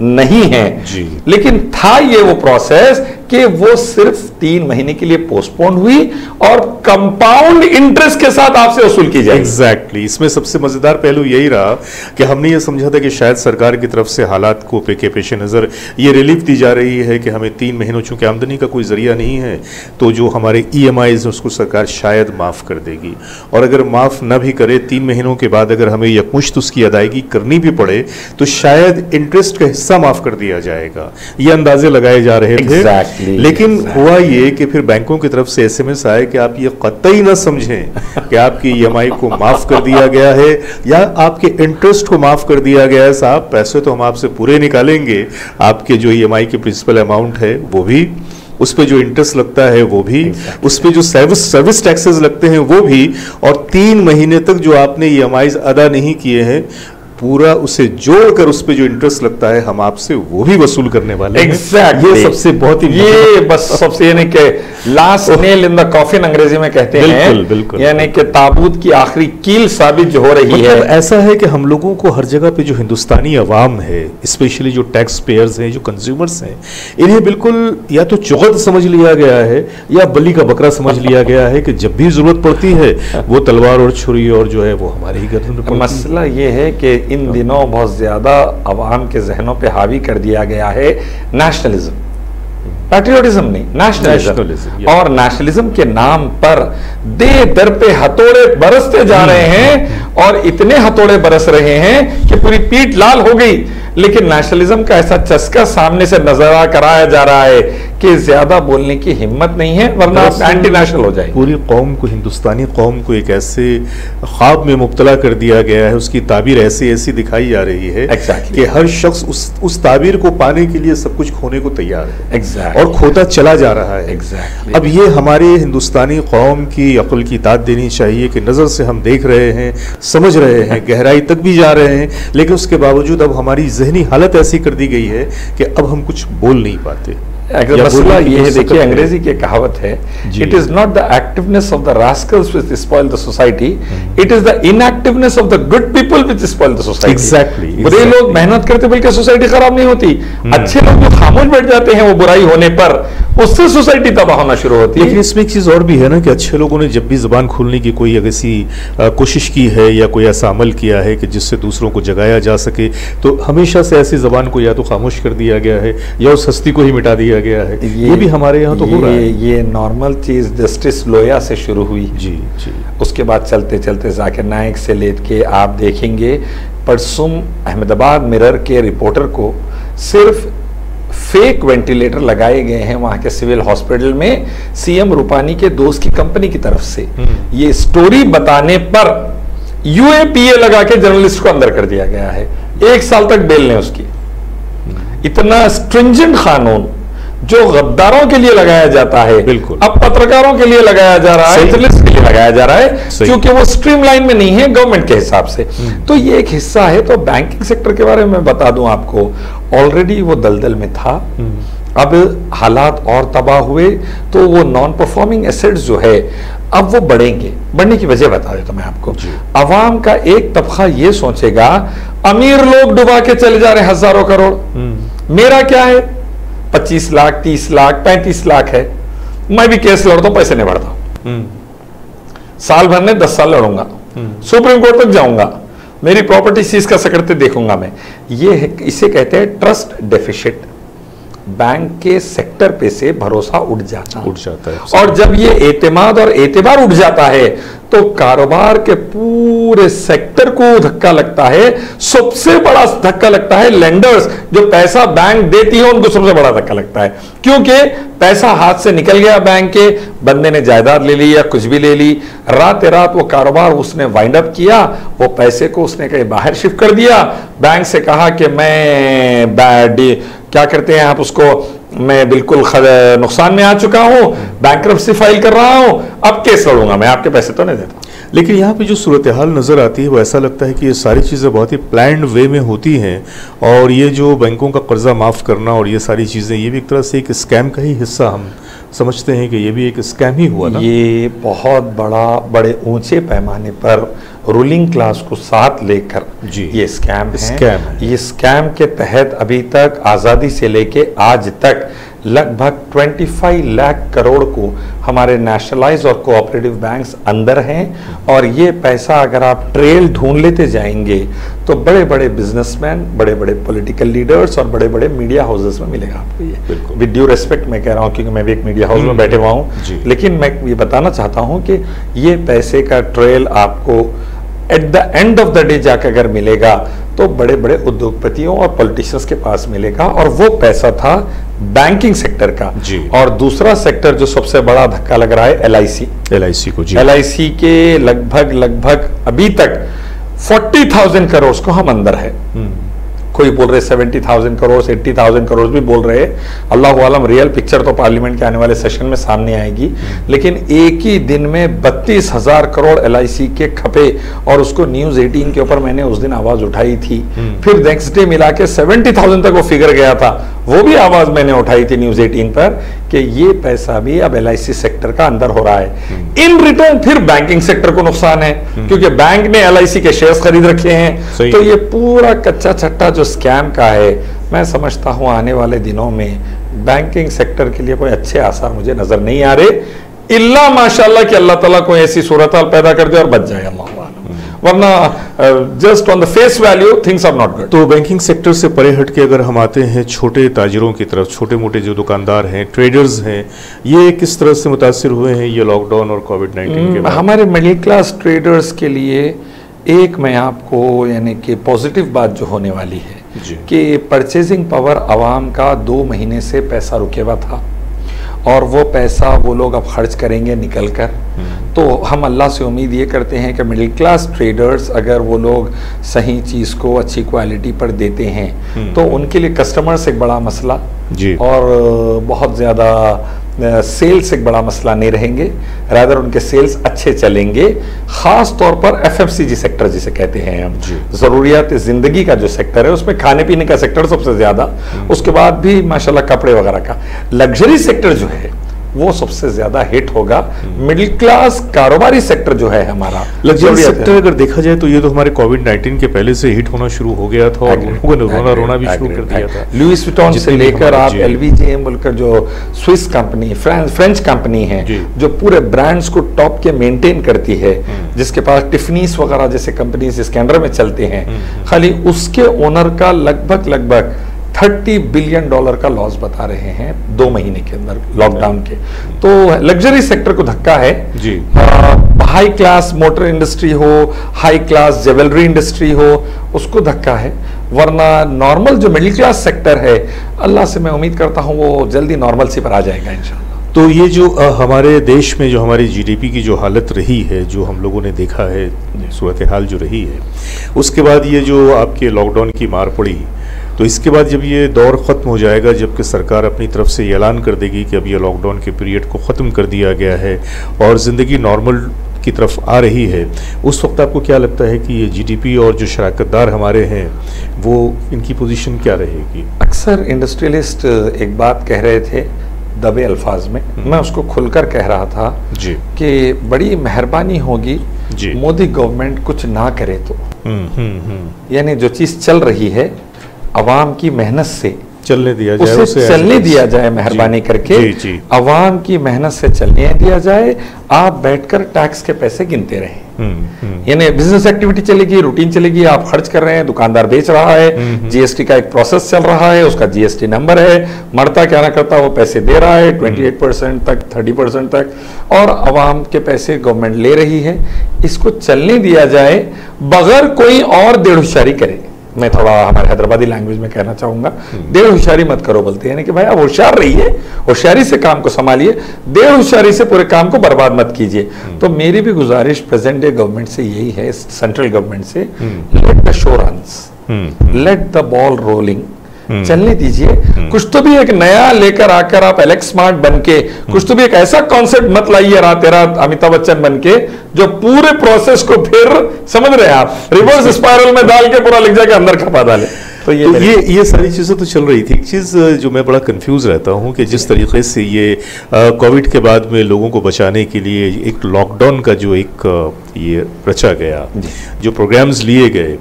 नहीं है जी। लेकिन था ये वो प्रोसेस कि वो सिर्फ 3 महीने के लिए पोस्टपोन हुई और कंपाउंड इंटरेस्ट के साथ आपसे वसूल की जाए। एग्जैक्टली। इसमें सबसे मजेदार पहलू यही रहा कि हमने ये समझा था कि शायद सरकार की तरफ से हालात को पेश नजर ये रिलीफ दी जा रही है कि हमें 3 महीनों, चूंकि आमदनी का कोई जरिया नहीं है, तो जो हमारे EMIs उसको सरकार शायद माफ कर देगी, और अगर माफ न भी करे 3 महीनों के बाद अगर हमें यकमुश्त उसकी अदायगी करनी भी पड़े तो शायद इंटरेस्ट का हिस्सा माफ कर दिया जाएगा। ये अंदाजे लगाए जा रहे थे। Exactly, लेकिन हुआ ये कि फिर बैंकों की तरफ से SMS आए कि आप ये कतई ना समझें कि आपकी EMI को माफ कर दिया गया है या आपके इंटरेस्ट को माफ कर दिया गया है। साहब, पैसे तो हम आपसे पूरे निकालेंगे, आपके जो EMI की प्रिंसिपल अमाउंट है वो भी, उस पे जो इंटरेस्ट लगता है वो भी, उस पे जो सर्विस टैक्सेस लगते हैं वो भी, और 3 महीने तक जो आपने EMIs अदा नहीं किए हैं पूरा उसे जोड़कर उस पे जो इंटरेस्ट लगता है हम आपसे वो भी वसूल करने वाले हैं। Exactly. ये सबसे बहुत ही ये बस सबसे यानी कि last nail in the coffin अंग्रेजी में कहते हैं, बिल्कुल, यानी कि ताबूत की आखिरी कील साबित जो हो रही है। ऐसा है कि हम लोगों को हर जगह पे जो हिंदुस्तानी अवाम है, स्पेशली जो टैक्स पेयर्स हैं, जो कंज्यूमर्स हैं, इन्हें बिल्कुल या तो चौहद समझ लिया गया है या बलि का बकरा समझ लिया गया है कि जब भी जरूरत पड़ती है वो तलवार और छुरी और जो है वो हमारे ही गर्दन पे। मसला ये है कि इन दिनों बहुत ज्यादा अवाम के जहनों पे हावी कर दिया गया है नेशनलिज्म, पैट्रियोटिज्म नहीं, नेशनलिज्म। और नेशनलिज्म के नाम पर दे दर पे हथौड़े बरसते जा रहे हैं, और इतने हथौड़े बरस रहे हैं कि पूरी पीठ लाल हो गई। लेकिन नेशनलिज्म का ऐसा चस्का सामने से नजर कराया जा रहा है कि ज्यादा बोलने की हिम्मत नहीं है, वरना आप एंटी नेशनल हो जाए। पूरी कौम को, हिंदुस्तानी कौम को एक ऐसे ख्वाब में मुब्तला कर दिया गया है, उसकी ताबीर ऐसी ऐसी दिखाई जा रही है कि हर शख्स उस ताबीर को पाने के लिए सब कुछ खोने को तैयार है और खोता चला जा रहा है। अब ये हमारे हिंदुस्तानी कौम की अक्ल की दाद देनी चाहिए कि नज़र से हम देख रहे हैं, समझ रहे हैं, गहराई तक भी जा रहे हैं, लेकिन उसके बावजूद अब हमारी जहनी हालत ऐसी कर दी गई है कि अब हम कुछ बोल नहीं पाते। मसला ये है, देखिए अंग्रेजी की कहावत है, it is not the activeness of the rascals which spoil the society, it is the inactiveness of the good people which spoil the society. Exactly. बुरे लोग मेहनत करते बल्कि सोसाइटी खराब नहीं होती, अच्छे लोग जो खामोश बैठ जाते हैं वो बुराई होने पर, उससे सोसाइटी तबाह होना शुरू होती है। लेकिन इसमें एक चीज और भी है ना कि अच्छे लोगों ने जब भी जुबान खोलने की कोई ऐसी कोशिश की है या कोई ऐसा अमल किया है कि जिससे दूसरों को जगाया जा सके, तो हमेशा से ऐसी जबान को या तो खामोश कर दिया गया है या उस हस्ती को ही मिटा दिया गया है। ये भी हमारे यहाँ तो हो रहा है। ये नॉर्मल चीज जस्टिस लोया से शुरू हुई जी जी, उसके बाद चलते चलते जाकिर नाइक से लेके आप देखेंगे परसों अहमदाबाद मिरर के रिपोर्टर को सिर्फ फेक वेंटिलेटर लगाए गए हैं वहां के सिविल हॉस्पिटल में सीएम रूपानी के दोस्त की कंपनी की तरफ से। ये स्टोरी बताने पर यूएपीए लगा के जर्नलिस्ट को अंदर कर दिया गया है, 1 साल तक बेल लें उसकी। इतना स्ट्रिंजेंट कानून जो गद्दारों के लिए लगाया जाता है, बिल्कुल अब पत्रकारों के लिए लगाया जा रहा है, जर्नलिस्ट के लिए लगाया जा रहा है, क्योंकि वो स्ट्रीमलाइन में नहीं है गवर्नमेंट के हिसाब से। तो ये एक हिस्सा है। तो बैंकिंग सेक्टर के बारे में बता दूं आपको, ऑलरेडी वो दलदल में था, अब हालात और तबाह हुए तो वो नॉन परफॉर्मिंग एसेट्स जो है अब वो बढ़ेंगे। बढ़ने की वजह बता देता मैं आपको। अवाम का एक तबका ये सोचेगा अमीर लोग डुबा के चले जा रहे हैं हजारों करोड़, मेरा क्या है, 25 लाख 30 लाख 35 लाख है, मैं भी केस लड़ता हूं, पैसे नहीं भरता, साल भर में 10 साल लड़ूंगा, सुप्रीम कोर्ट तक जाऊंगा, मेरी प्रॉपर्टी सीज कर सकते देखूंगा मैं। ये इसे कहते हैं ट्रस्ट डेफिसिट। बैंक के सेक्टर पे से भरोसा उठ जाता है, और जब ये एतमाद और एतबार उठ जाता है तो कारोबार के पूरे सेक्टर को धक्का लगता है। सबसे बड़ा धक्का लगता है लेंडर्स, जो पैसा बैंक देती है उनको सबसे बड़ा धक्का लगता है, क्योंकि पैसा हाथ से निकल गया बैंक के, बंदे ने जायदाद ले ली या कुछ भी ले ली, रात रात वो कारोबार उसने वाइंड अप किया, वो पैसे को उसने कहीं बाहर शिफ्ट कर दिया, बैंक से कहा कि मैं क्या करते हैं आप उसको, मैं बिल्कुल नुकसान में आ चुका हूं, बैंक्रप्सी फाइल कर रहा हूं, अब केस लड़ूंगा, मैं आपके पैसे तो नहीं देता। लेकिन यहाँ पे जो सूरत हाल नज़र आती है वो ऐसा लगता है कि ये सारी चीज़ें बहुत ही प्लान्ड वे में होती हैं, और ये जो बैंकों का कर्जा माफ़ करना और ये सारी चीज़ें, ये भी एक तरह से एक स्कैम का ही हिस्सा हम समझते हैं कि ये भी एक स्कैम ही हुआ ना। ये बहुत बड़े ऊंचे पैमाने पर रूलिंग क्लास को साथ लेकर ये स्कैम है। ये स्कैम के तहत अभी तक आज़ादी से लेके आज तक लगभग 25 लाख करोड़ को हमारे नेशनलाइज और कोऑपरेटिव बैंक्स अंदर हैं, और ये पैसा अगर आप ट्रेल ढूंढ लेते जाएंगे तो बड़े बड़े बिजनेसमैन, बड़े बड़े पॉलिटिकल लीडर्स और बड़े बड़े मीडिया हाउसेस में मिलेगा आपको। ये विद ड्यू रेस्पेक्ट मैं कह रहा हूँ, क्योंकि मैं भी एक मीडिया हाउस में बैठे हुआ हूँ, लेकिन मैं ये बताना चाहता हूँ कि ये पैसे का ट्रेल आपको at the end of the day जाकर अगर मिलेगा तो बड़े बड़े उद्योगपतियों और पॉलिटिशियंस के पास मिलेगा, और वो पैसा था बैंकिंग सेक्टर का जी। और दूसरा सेक्टर जो सबसे बड़ा धक्का लग रहा है एलआईसी को। जी, एलआईसी के लगभग अभी तक 40,000 करोड़ को हम अंदर है। कोई बोल रहे 70,000 करोड़ 80,000 करोड़ भी बोल रहे। अल्लाह आलम, रियल पिक्चर तो पार्लियामेंट के आने वाले सेशन में सामने आएगी। लेकिन एक ही दिन में 32,000 करोड़ एलआईसी के खपे और उसको न्यूज 18 के ऊपर मैंने उस दिन आवाज उठाई थी। फिर नेक्स्ट डे मिला के 70,000 तक वो फिगर गया था, वो भी आवाज मैंने उठाई थी न्यूज 18 पर कि ये पैसा भी अब एलआईसी सेक्टर का अंदर हो रहा है। इन रिटर्न फिर बैंकिंग सेक्टर को नुकसान है क्योंकि बैंक ने एलआईसी के शेयर्स खरीद रखे हैं। तो ये पूरा कच्चा छट्टा जो स्कैम का है, मैं समझता हूं आने वाले दिनों में बैंकिंग सेक्टर के लिए कोई अच्छे आसार मुझे नजर नहीं आ रहे, इल्ला माशाल्लाह कि अल्लाह ताला कोई ऐसी सूरत हाल पैदा कर दे और बच जाए अल्लाह, वरना just on the face value things are not good. तो बैंकिंग सेक्टर से परे हट के अगर हम आते हैं छोटे ताजिरों की तरफ, छोटे मोटे जो दुकानदार हैं, ट्रेडर्स हैं, ये किस तरह से मुतासिर हुए हैं ये लॉकडाउन और कोविड-19 के बाद? हमारे मिडिल क्लास ट्रेडर्स के लिए एक मैं आपको यानी कि पॉजिटिव बात जो होने वाली है कि परचेजिंग पावर आवाम का 2 महीने से पैसा रुके हुआ था और वो पैसा वो लोग अब खर्च करेंगे निकल कर। तो हम अल्लाह से उम्मीद ये करते हैं कि मिडिल क्लास ट्रेडर्स अगर वो लोग सही चीज़ को अच्छी क्वालिटी पर देते हैं तो उनके लिए कस्टमर्स एक बड़ा मसला जी। और बहुत ज़्यादा सेल्स एक बड़ा मसला नहीं रहेंगे, रादर उनके सेल्स अच्छे चलेंगे। खास तौर पर एफएमसीजी सेक्टर जिसे कहते हैं हम, जरूरियात जिंदगी का जो सेक्टर है उसमें खाने पीने का सेक्टर सबसे ज्यादा, उसके बाद भी माशाल्लाह कपड़े वगैरह का। लग्जरी सेक्टर जो है वो सबसे ज्यादा हिट होगा। मिडिल क्लास कारोबारी सेक्टर जो है हमारा लग्जरी सेक्टर अगर देखा जाए तो ये तो हमारे कोविड-19 के पहले से हिट होना शुरू हो गया था और लोगों ने रोना भी शुरू कर दिया था। लुइस विटॉन से लेकर आप एलवीजे बोलकर जो स्विस कंपनी, फ्रेंच कंपनी है जो पूरे ब्रांड्स को टॉप के मेंटेन करती है, जिसके पास टिफनीस वगैरह जैसे कंपनीज इसके अंडर में चलते हैं, खाली उसके ओनर का लगभग $30 बिलियन का लॉस बता रहे हैं 2 महीने के अंदर लॉकडाउन के। तो लग्जरी सेक्टर को धक्का है जी। हाई क्लास मोटर इंडस्ट्री हो, हाई क्लास ज्वेलरी इंडस्ट्री हो, उसको धक्का है। वरना नॉर्मल जो मिडिल क्लास सेक्टर है, अल्लाह से मैं उम्मीद करता हूं वो जल्दी नॉर्मल सी पर आ जाएगा इंशाल्लाह। तो ये जो हमारे देश में जो हमारी जीडीपी की जो हालत रही है, जो हम लोगों ने देखा है, सूरत हाल जो रही है, उसके बाद ये जो आपके लॉकडाउन की मार पड़ी, तो इसके बाद जब ये दौर ख़त्म हो जाएगा, जबकि सरकार अपनी तरफ से ऐलान कर देगी कि अब ये लॉकडाउन के पीरियड को ख़त्म कर दिया गया है और ज़िंदगी नॉर्मल की तरफ आ रही है, उस वक्त आपको क्या लगता है कि ये जीडीपी और जो शराकतदार हमारे हैं वो इनकी पोजीशन क्या रहेगी? अक्सर इंडस्ट्रियलिस्ट एक बात कह रहे थे दबे अल्फाज में, मैं उसको खुलकर कह रहा था जी कि बड़ी मेहरबानी होगी मोदी गवर्नमेंट कुछ ना करे तो। यानी जो चीज़ चल रही है अवाम की मेहनत से चलने दिया जाए, उसे चलने दिया जाए, मेहरबानी करके अवाम की मेहनत से चलने दिया जाए। आप बैठकर टैक्स के पैसे गिनते रहें, यानी बिजनेस एक्टिविटी चलेगी, रूटीन चलेगी, आप खर्च कर रहे हैं, दुकानदार बेच रहा है, जीएसटी का एक प्रोसेस चल रहा है, उसका जीएसटी नंबर है, मरता क्या ना करता वो पैसे दे रहा है 28% तक, 30% तक, और अवाम के पैसे गवर्नमेंट ले रही है। इसको चलने दिया जाए बगैर कोई और देड़हुशारी करे। मैं थोड़ा हमारे हैदराबादी लैंग्वेज में कहना चाहूंगा, देर होशियारी मत करो बोलते हैं कि भाई आप होशियार रहिए, होशियारी से काम को संभालिए, देर होशियारी से पूरे काम को बर्बाद मत कीजिए। तो मेरी भी गुजारिश प्रेजेंट डे गवर्नमेंट से यही है, सेंट्रल गवर्नमेंट से, let the show runs, let the ball rolling, चलने दीजिए। कुछ तो भी एक नया लेकर आकर आप एलेक्स स्मार्ट बनके, कुछ तो भी एक ऐसा कॉन्सेप्ट मत लाइए रात रात अमिताभ बच्चन बनके जो पूरे प्रोसेस को फिर समझ रहे हैं आप रिवर्स स्पाइरल में डाल के पूरा लिख जाके अंदर खपा डाले। तो ये सारी चीज़ें तो चल रही थी। एक चीज़ जो मैं बड़ा कंफ्यूज रहता हूँ कि जिस तरीके से ये कोविड के बाद में लोगों को बचाने के लिए एक लॉकडाउन का जो एक ये रचा गया, जो प्रोग्राम्स लिए गए,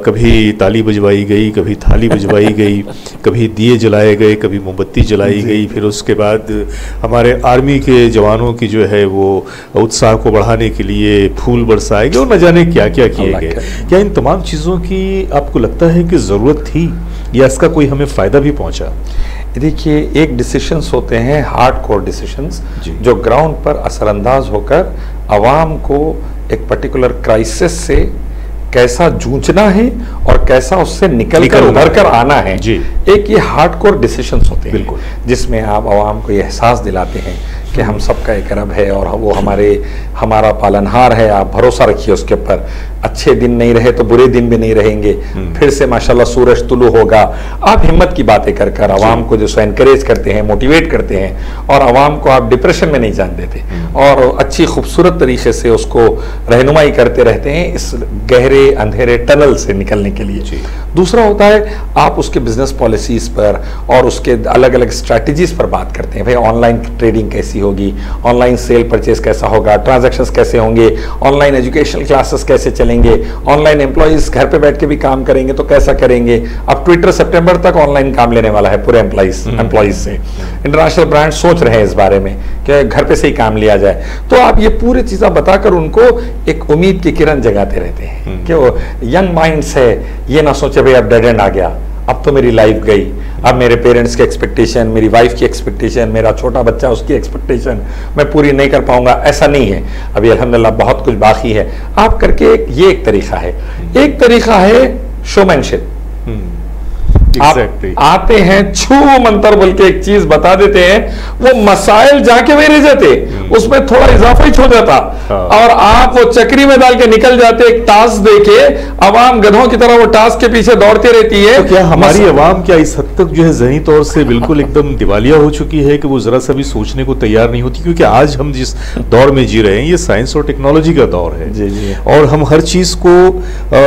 कभी ताली बजवाई गई, कभी थाली बजवाई गई, कभी दिए जलाए गए, कभी मोमबत्ती जलाई गई, फिर उसके बाद हमारे आर्मी के जवानों की जो है वो उत्साह को बढ़ाने के लिए फूल बरसाए गए और न जाने क्या क्या किए गए। क्या इन तमाम चीज़ों की आपको लगता है कि ज़रूरत थी या इसका कोई हमें फ़ायदा भी पहुंचा? देखिए, एक डिसीशंस होते हैं हार्ड कोर डिसीशंस जो ग्राउंड पर असरअंदाज होकर आवाम को एक पर्टिकुलर क्राइसिस से कैसा जूझना है और कैसा उससे निकल कर उभर कर आना है। एक ये हार्डकोर डिसीजंस होते हैं, बिल्कुल, जिसमें आप आवाम को ये एहसास दिलाते हैं कि हम सबका एक रब है और वो हमारा पालनहार है, आप भरोसा रखिए उसके ऊपर। अच्छे दिन नहीं रहे तो बुरे दिन भी नहीं रहेंगे, फिर से माशाल्लाह सूरज तुलू होगा। आप हिम्मत की बातें कर कर आवाम को जो सो एनकरेज करते हैं, मोटिवेट करते हैं और आवाम को आप डिप्रेशन में नहीं जान देते और अच्छी खूबसूरत तरीके से उसको रहनुमाई करते रहते हैं इस गहरे अंधेरे टनल से निकलने के लिए। दूसरा होता है आप उसके बिजनेस पॉलिसीज पर और उसके अलग अलग स्ट्रैटेजीज पर बात करते हैं। भाई ऑनलाइन ट्रेडिंग कैसी होगी, ऑनलाइन सेल परचेज कैसा होगा, ट्रांजैक्शंस कैसे होंगे, ऑनलाइन एजुकेशनल क्लासेस कैसे चलेंगे, ऑनलाइन एम्प्लॉइज घर पे बैठ के भी काम करेंगे तो कैसा करेंगे। अब ट्विटर सितंबर तक ऑनलाइन काम लेने वाला है पूरे एम्प्लॉइज से। इंटरनेशनल ब्रांड सोच रहे हैं इस बारे में कि घर पे से ही काम लिया जाए। तो आप ये पूरी चीजें बताकर उनको एक उम्मीद की किरण जगाते रहते हैं कि वो यंग माइंड्स है, ये ना सोचे भाई अब डेड एंड आ गया, अब तो मेरी लाइफ गई, अब मेरे पेरेंट्स की एक्सपेक्टेशन, मेरी वाइफ की एक्सपेक्टेशन, मेरा छोटा बच्चा उसकी एक्सपेक्टेशन मैं पूरी नहीं कर पाऊंगा। ऐसा नहीं है, अभी अल्हम्दुलिल्लाह बहुत कुछ बाकी है। आप करके ये एक तरीका है। एक तरीका है शोमैनशिप। Exactly. आप आते हैं छू मंतर बोल के एक चीज बता देते हैं, वो मसाइल जाके वही रह जाते, उसमें थोड़ा इजाफा ही हो जाता और आप वो चक्री में डाल के निकल जाते। एक टास्क देके अवाम गधों की तरह वो टास्क के पीछे दौड़ती रहती है। तो क्या हमारी अवाम क्या इस हद तक जो है ज़हनी तौर से बिल्कुल एकदम दिवालिया हो चुकी है कि वो जरा सा भी सोचने को तैयार नहीं होती? क्योंकि आज हम जिस दौर में जी रहे हैं ये साइंस और टेक्नोलॉजी का दौर है। जी। और हम हर चीज को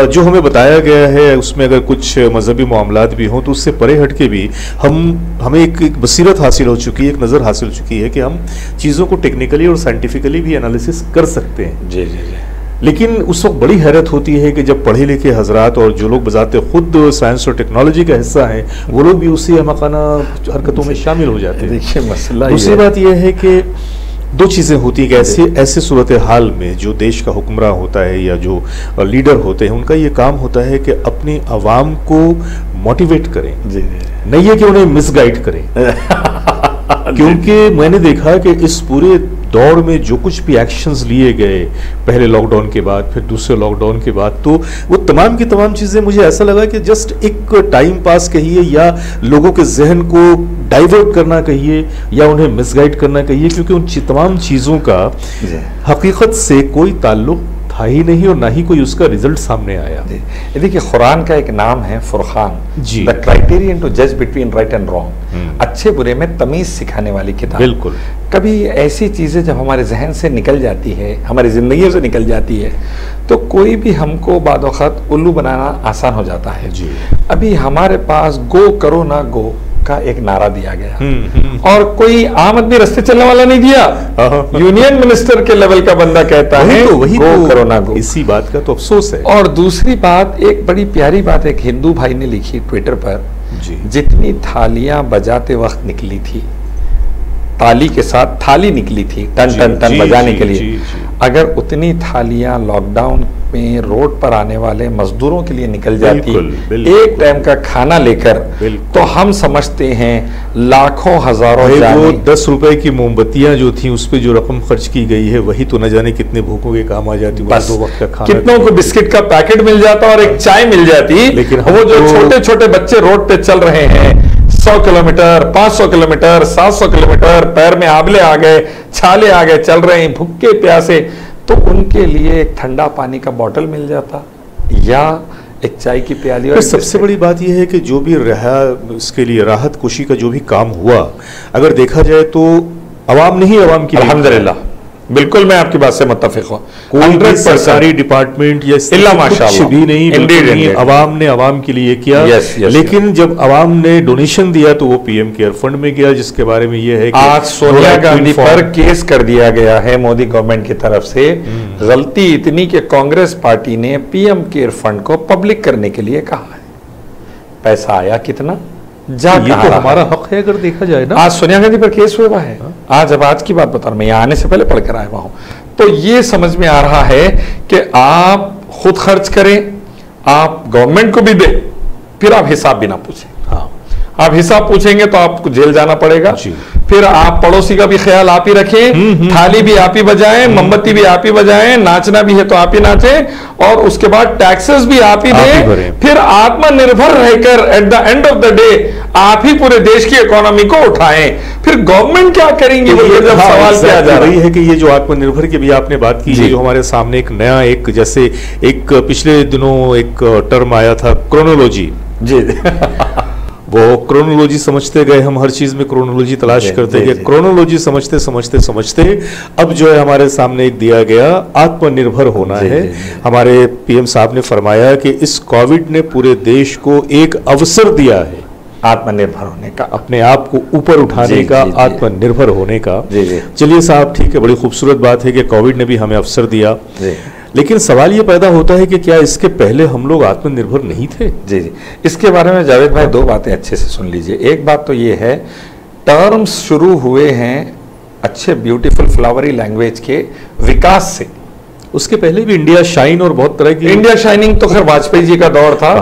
जो हमें बताया गया है उसमें अगर कुछ मजहबी मामलात भी हों तो उससे परे हट के भी हमें एक बसीरत हासिल हो चुकी है, एक नज़र हासिल हो चुकी है कि हम चीज़ों को टेक्निकली और साइंटिफिकली भी एनालिसिस कर सकते हैं। जी। लेकिन उस वक्त बड़ी हैरत होती है कि जब पढ़े लिखे हजरात और जो लोग बजाते खुद साइंस और टेक्नोलॉजी का हिस्सा हैं वो लोग भी उसी अहमकाना हरकतों में शामिल हो जाते हैं। देखिए मसला दूसरी बात यह है कि दो चीज़ें होती हैं कि ऐसे सूरत हाल में जो देश का हुक्मरान होता है या जो लीडर होते हैं उनका ये काम होता है कि अपनी आवाम को मोटिवेट करें, नहीं है कि उन्हें मिसगाइड करें। क्योंकि मैंने देखा कि इस पूरे दौर में जो कुछ भी एक्शंस लिए गए पहले लॉकडाउन के बाद फिर दूसरे लॉकडाउन के बाद, तो वो तमाम की तमाम चीज़ें मुझे ऐसा लगा कि जस्ट एक टाइम पास कहिए या लोगों के जहन को डाइवर्ट करना कहिए या उन्हें मिसगाइड करना कहिए, क्योंकि उन तमाम चीज़ों का हकीकत से कोई ताल्लुक था ही नहीं और ना ही कोई उसका रिजल्ट सामने आया। देखिए कुरान का एक नाम है फुरकान, द क्राइटेरियन टू जज बिटवीन राइट एंड रॉन्ग, अच्छे बुरे में तमीज सिखाने वाली किताब। बिल्कुल। कभी ऐसी चीजें जब हमारे जहन से निकल जाती है, हमारी जिंदगी से निकल जाती है, तो कोई भी हमको बाद वक्त उल्लू बनाना आसान हो जाता है। जी। अभी हमारे पास गो करो ना गो का एक नारा दिया गया और कोई आम आदमी रास्ते चलने वाला नहीं दिया, यूनियन मिनिस्टर के लेवल का बंदा कहता है वही गो करो ना गो। इसी बात का तो अफसोस है। और दूसरी बात, एक बड़ी प्यारी बात एक हिंदू भाई ने लिखी ट्विटर पर, जितनी थालियां बजाते वक्त निकली थी, ताली के साथ थाली निकली थी टन टन टन बजाने के लिए, अगर उतनी थालियां लॉकडाउन में रोड पर आने वाले मजदूरों के लिए निकल जाती एक टाइम का खाना लेकर, तो हम समझते हैं लाखों हजारों वो 10 रुपए की मोमबत्तियां जो थी उस पर जो रकम खर्च की गई है वही तो न जाने कितने भूखों के काम आ जाती, बस 2 वक्त का खाना, कितनों को बिस्किट का पैकेट मिल जाता और एक चाय मिल जाती। लेकिन वो जो छोटे छोटे बच्चे रोड पे चल रहे हैं 100 किलोमीटर 500 किलोमीटर 700 किलोमीटर, पैर में आबले आ गए, छाले आ गए, चल रहे हैं भूखे प्यासे, तो उनके लिए एक ठंडा पानी का बोतल मिल जाता या एक चाय की प्याली। और सबसे बड़ी बात यह है कि जो भी इसके लिए राहत कुशी का जो भी काम हुआ, अगर देखा जाए तो अवाम ने ही अवाम की, अल्हम्दुलिल्लाह, बिल्कुल मैं आपकी बात से मुत्तफिक हूं। कोई भी सरकारी डिपार्टमेंट या कुछ भी नहीं, अवाम ने अवाम के लिए किया। लेकिन जब अवाम ने डोनेशन दिया तो वो पीएम केयर फंड में गया, जिसके बारे में ये है कि आज सोनिया गांधी पर केस कर दिया गया है मोदी गवर्नमेंट की तरफ से। गलती इतनी कि कांग्रेस पार्टी ने पीएम केयर फंड को पब्लिक करने के लिए कहा है। पैसा आया कितना, ये तो हमारा हक है अगर देखा जाए ना। आज सोनिया गांधी पर केस हुआ है। आज की बात बता रहा हूं, मैं यहाँ आने से पहले पढ़कर आया हुआ हूं, तो ये समझ में आ रहा है कि आप खुद खर्च करें, आप गवर्नमेंट को भी दे, फिर आप हिसाब भी ना पूछें। आप हिसाब पूछेंगे तो आपको जेल जाना पड़ेगा। फिर आप पड़ोसी का भी ख्याल आप ही रखें, थाली भी आप ही बजाएं, मोमबत्ती भी आप ही बजाएं, नाचना भी है तो आप ही नाचें, और उसके बाद टैक्सेस भी आप ही दें। फिर आत्मनिर्भर रहकर at the end of the day आप ही पूरे देश की इकोनॉमी को उठाएं। फिर गवर्नमेंट क्या करेंगी, तो ये जब सवाल किया जा रही है कि ये जो आत्मनिर्भर की भी आपने बात की, जो हमारे सामने एक नया, एक जैसे एक पिछले दिनों एक टर्म आया था क्रोनोलॉजी जी वो क्रोनोलॉजी समझते गए हम, हर चीज में क्रोनोलॉजी तलाश करते गए, क्रोनोलॉजी समझते समझते समझते अब जो है हमारे सामने एक दिया गया आत्मनिर्भर होना है। हमारे पीएम साहब ने फरमाया कि इस कोविड ने पूरे देश को एक अवसर दिया है आत्मनिर्भर होने का, अपने आप को ऊपर उठाने का, आत्मनिर्भर होने का। चलिए साहब, ठीक है, बड़ी खूबसूरत बात है कि कोविड ने भी हमें अवसर दिया, लेकिन सवाल ये पैदा होता है कि क्या इसके पहले हम लोग आत्मनिर्भर नहीं थे? जी जी, इसके बारे में जावेद भाई दो बातें अच्छे से सुन लीजिए। एक बात तो ये है, टर्म्स शुरू हुए हैं अच्छे ब्यूटीफुल फ्लावरी लैंग्वेज के विकास से। उसके पहले भी इंडिया शाइन और बहुत तरह की, इंडिया शाइनिंग तो खैर वाजपेयी जी का दौर था,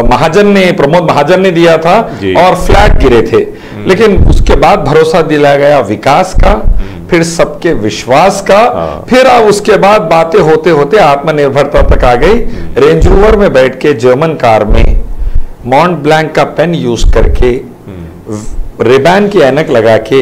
महाजन ने, प्रमोद महाजन ने दिया था और फ्लैट गिरे थे। लेकिन उसके बाद भरोसा दिलाया गया विकास का, फिर सबके विश्वास का, फिर अब उसके बाद बातें होते होते आत्मनिर्भरता तक आ गई। रेंज रोवर में बैठ के, जर्मन कार में, मॉन्ट ब्लैंक का पेन यूज करके, रेबैन की ऐनक लगा के,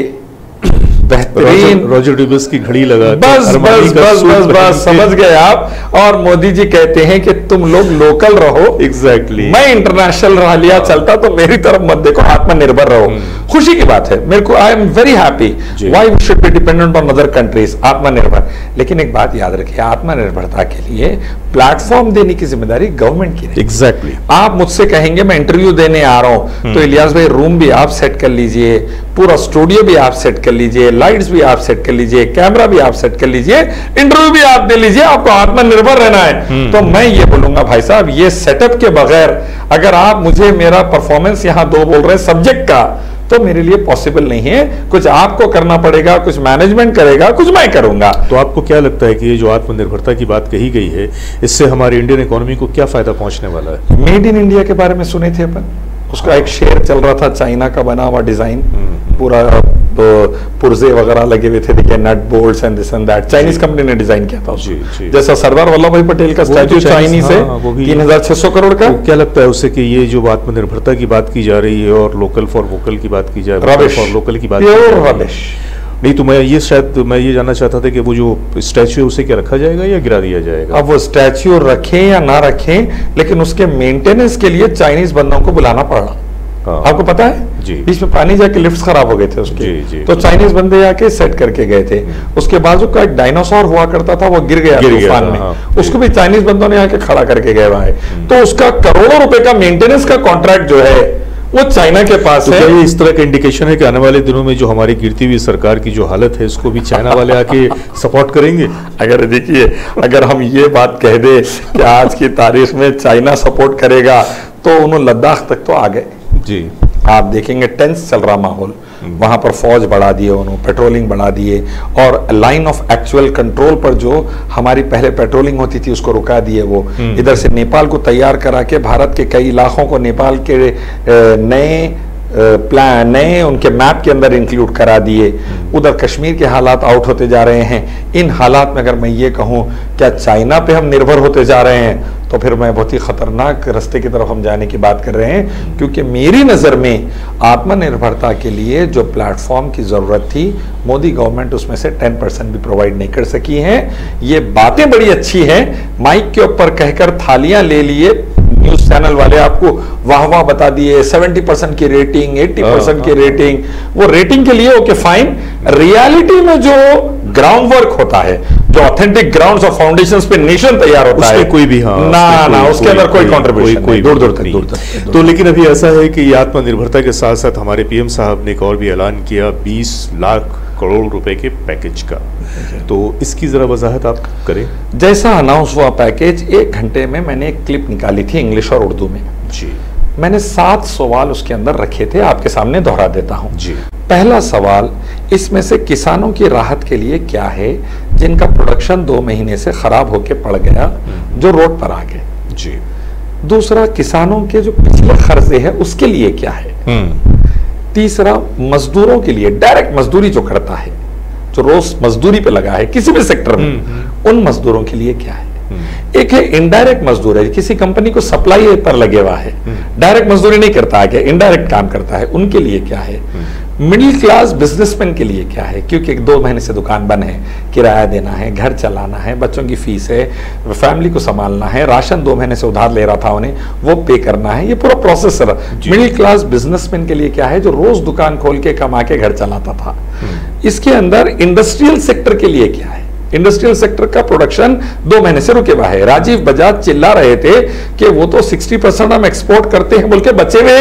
बेहतरीन रॉजर ड्यूबस की घड़ी लगा, बस बस बस बस बस समझ गए आप। और मोदी जी कहते हैं कि तुम लोग लोकल रहो, एग्जैक्टली, मैं इंटरनेशनल रह लिया चलता, तो मेरी तरफ मत देखो, आत्मनिर्भर रहो। खुशी की बात है मेरे को, I am very happy. Why we should be dependent on other countries, आत्मनिर्भर। लेकिन एक बात याद रखिए, आत्मनिर्भरता के लिए प्लेटफॉर्म देने की जिम्मेदारी गवर्नमेंट की है। एग्जैक्टली, आप मुझसे कहेंगे मैं इंटरव्यू देने आ रहा हूं, तो इलियास भाई रूम भी आप सेट कर लीजिए, पूरा स्टूडियो भी आप सेट कर लीजिए, लाइट्स भी आप सेट कर लीजिए, कैमरा भी आप सेट कर लीजिए, इंटरव्यू भी आप दे लीजिए, आपको आत्मनिर्भर रहना है। तो मैं ये बोलूंगा भाई साहब, ये सेटअप के बगैर अगर आप मुझे मेरा परफॉर्मेंस यहां दो बोल रहे हैं सब्जेक्ट का, तो मेरे लिए पॉसिबल नहीं है। कुछ आपको करना पड़ेगा, कुछ मैनेजमेंट करेगा, कुछ मैं करूंगा। तो आपको क्या लगता है कि ये जो आत्मनिर्भरता की बात कही गई है, इससे हमारी इंडियन इकोनॉमी को क्या फायदा पहुंचने वाला है? मेड इन इंडिया के बारे में सुने थे अपन, उसका एक शेयर चल रहा था, चाइना का बना हुआ डिजाइन, पूरा पुर्जे वगैरह लगे हुए थे, देखिए nut bolts and this and that, Chinese company ने डिजाइन किया था उसको। जैसा सरदार वल्लभ भाई पटेल का स्टैच्यू चाइनीज है, 3600 करोड़ का। क्या लगता है उसे कि ये जो आत्मनिर्भरता की बात की जा रही है और लोकल फॉर वोकल की बात की जा रही है, और लोकल की बात नहीं, तो मैं ये जानना चाहता था कि वो जो स्टैच्यू है उसे क्या रखा जाएगा या गिरा दिया जाएगा? अब वो स्टैच्यू रखें या ना रखें, लेकिन उसके मेंटेनेंस के लिए चाइनीज बंदों को बुलाना पड़ रहा। आपको पता है जी, बीच में पानी जाके लिफ्ट खराब हो गए थे उसके, जी, तो चाइनीज बंदे आके सेट करके गए थे। उसके बाजू का एक डायनासोर हुआ करता था, वो गिर गया तूफान में, उसको भी चाइनीज बंदों ने आके खड़ा करके गए वहां। तो उसका करोड़ों रुपए का मेंटेनेंस का कॉन्ट्रैक्ट जो है वो चाइना के पास है। ये इस तरह का इंडिकेशन है कि आने वाले दिनों में जो हमारी गिरती हुई सरकार की जो हालत है, इसको भी चाइना वाले आके सपोर्ट करेंगे? अगर देखिए, अगर हम ये बात कह दे कि आज की तारीख में चाइना सपोर्ट करेगा, तो उन्होंने लद्दाख तक तो आ गए जी। आप देखेंगे टेंस चल रहा माहौल, वहां पर फौज बढ़ा दिए उन्होंने, पेट्रोलिंग बढ़ा दिए, और लाइन ऑफ एक्चुअल कंट्रोल पर जो हमारी पहले पेट्रोलिंग होती थी उसको रुका दिए। वो इधर से नेपाल को तैयार करा के भारत के कई इलाकों को नेपाल के नए उनके मैप के अंदर इंक्लूड करा दिए। उधर कश्मीर के हालात आउट होते जा रहे हैं। इन हालात में अगर मैं ये कहूँ क्या चाइना पे हम निर्भर होते जा रहे हैं, तो फिर मैं बहुत ही खतरनाक रास्ते की तरफ हम जाने की बात कर रहे हैं। क्योंकि मेरी नज़र में आत्मनिर्भरता के लिए जो प्लेटफॉर्म की ज़रूरत थी, मोदी गवर्नमेंट उसमें से 10% भी प्रोवाइड नहीं कर सकी है। ये बातें बड़ी अच्छी हैं, माइक के ऊपर कहकर थालियां ले लिए, न्यूज चैनल वाले आपको वाह वाह बता दिए, 70% की रेटिंग, 80% की रेटिंग, वो रेटिंग के लिए ओके फाइन। रियलिटी में जो ग्राउंड वर्क होता है, जो ऑथेंटिक ग्राउंड्स और फाउंडेशंस पे नेशन तैयार होता है, कोई भी ना उसके अंदर कोई कंट्रीब्यूशन दूर दूर तक। तो लेकिन अभी ऐसा है कि आत्मनिर्भरता के साथ साथ हमारे पीएम साहब ने एक और भी ऐलान किया 20 लाख करोड़ रुपए के पैकेज का, तो इसकी जरा वजाहत आप करें। जैसा अनाउंस हुआ पैकेज, 1 घंटे में मैंने एक क्लिप निकाली थी इंग्लिश और उर्दू में जी। मैंने 7 सवाल उसके अंदर रखे थे, आपके सामने दोहरा देता हूं जी। पहला सवाल, इसमें से किसानों की राहत के लिए क्या है जिनका प्रोडक्शन 2 महीने से खराब होके पड़ गया, जो रोड पर आ गए जी। दूसरा किसानों के जो पिछले कर्जे है उसके लिए क्या है, तीसरा मजदूरों के लिए डायरेक्ट मजदूरी जो करता है, जो रोज मजदूरी पे लगा है किसी भी सेक्टर में, उन मजदूरों के लिए क्या है। एक है इनडायरेक्ट मजदूर है, किसी कंपनी को सप्लाई पर लगे हुआ है, डायरेक्ट मजदूरी नहीं करता है, इनडायरेक्ट काम करता है, उनके लिए क्या है। मिडिल क्लास बिजनेसमैन के लिए क्या है, क्योंकि 2 महीने से दुकान बंद है, किराया देना है, घर चलाना है, बच्चों की फीस है, फैमिली को संभालना है, राशन 2 महीने से उधार ले रहा था उन्हें वो पे करना है, ये पूरा प्रोसेस। मिडिल क्लास बिजनेसमैन के लिए क्या है, जो रोज दुकान खोल के कमा के घर चलाता था। इसके अंदर इंडस्ट्रियल सेक्टर के लिए क्या है, इंडस्ट्रियल सेक्टर का प्रोडक्शन 2 महीने से रुके हुआ है। राजीव बजाज चिल्ला रहे थे कि वो तो 60% हम एक्सपोर्ट करते हैं बोल के बचे हुए,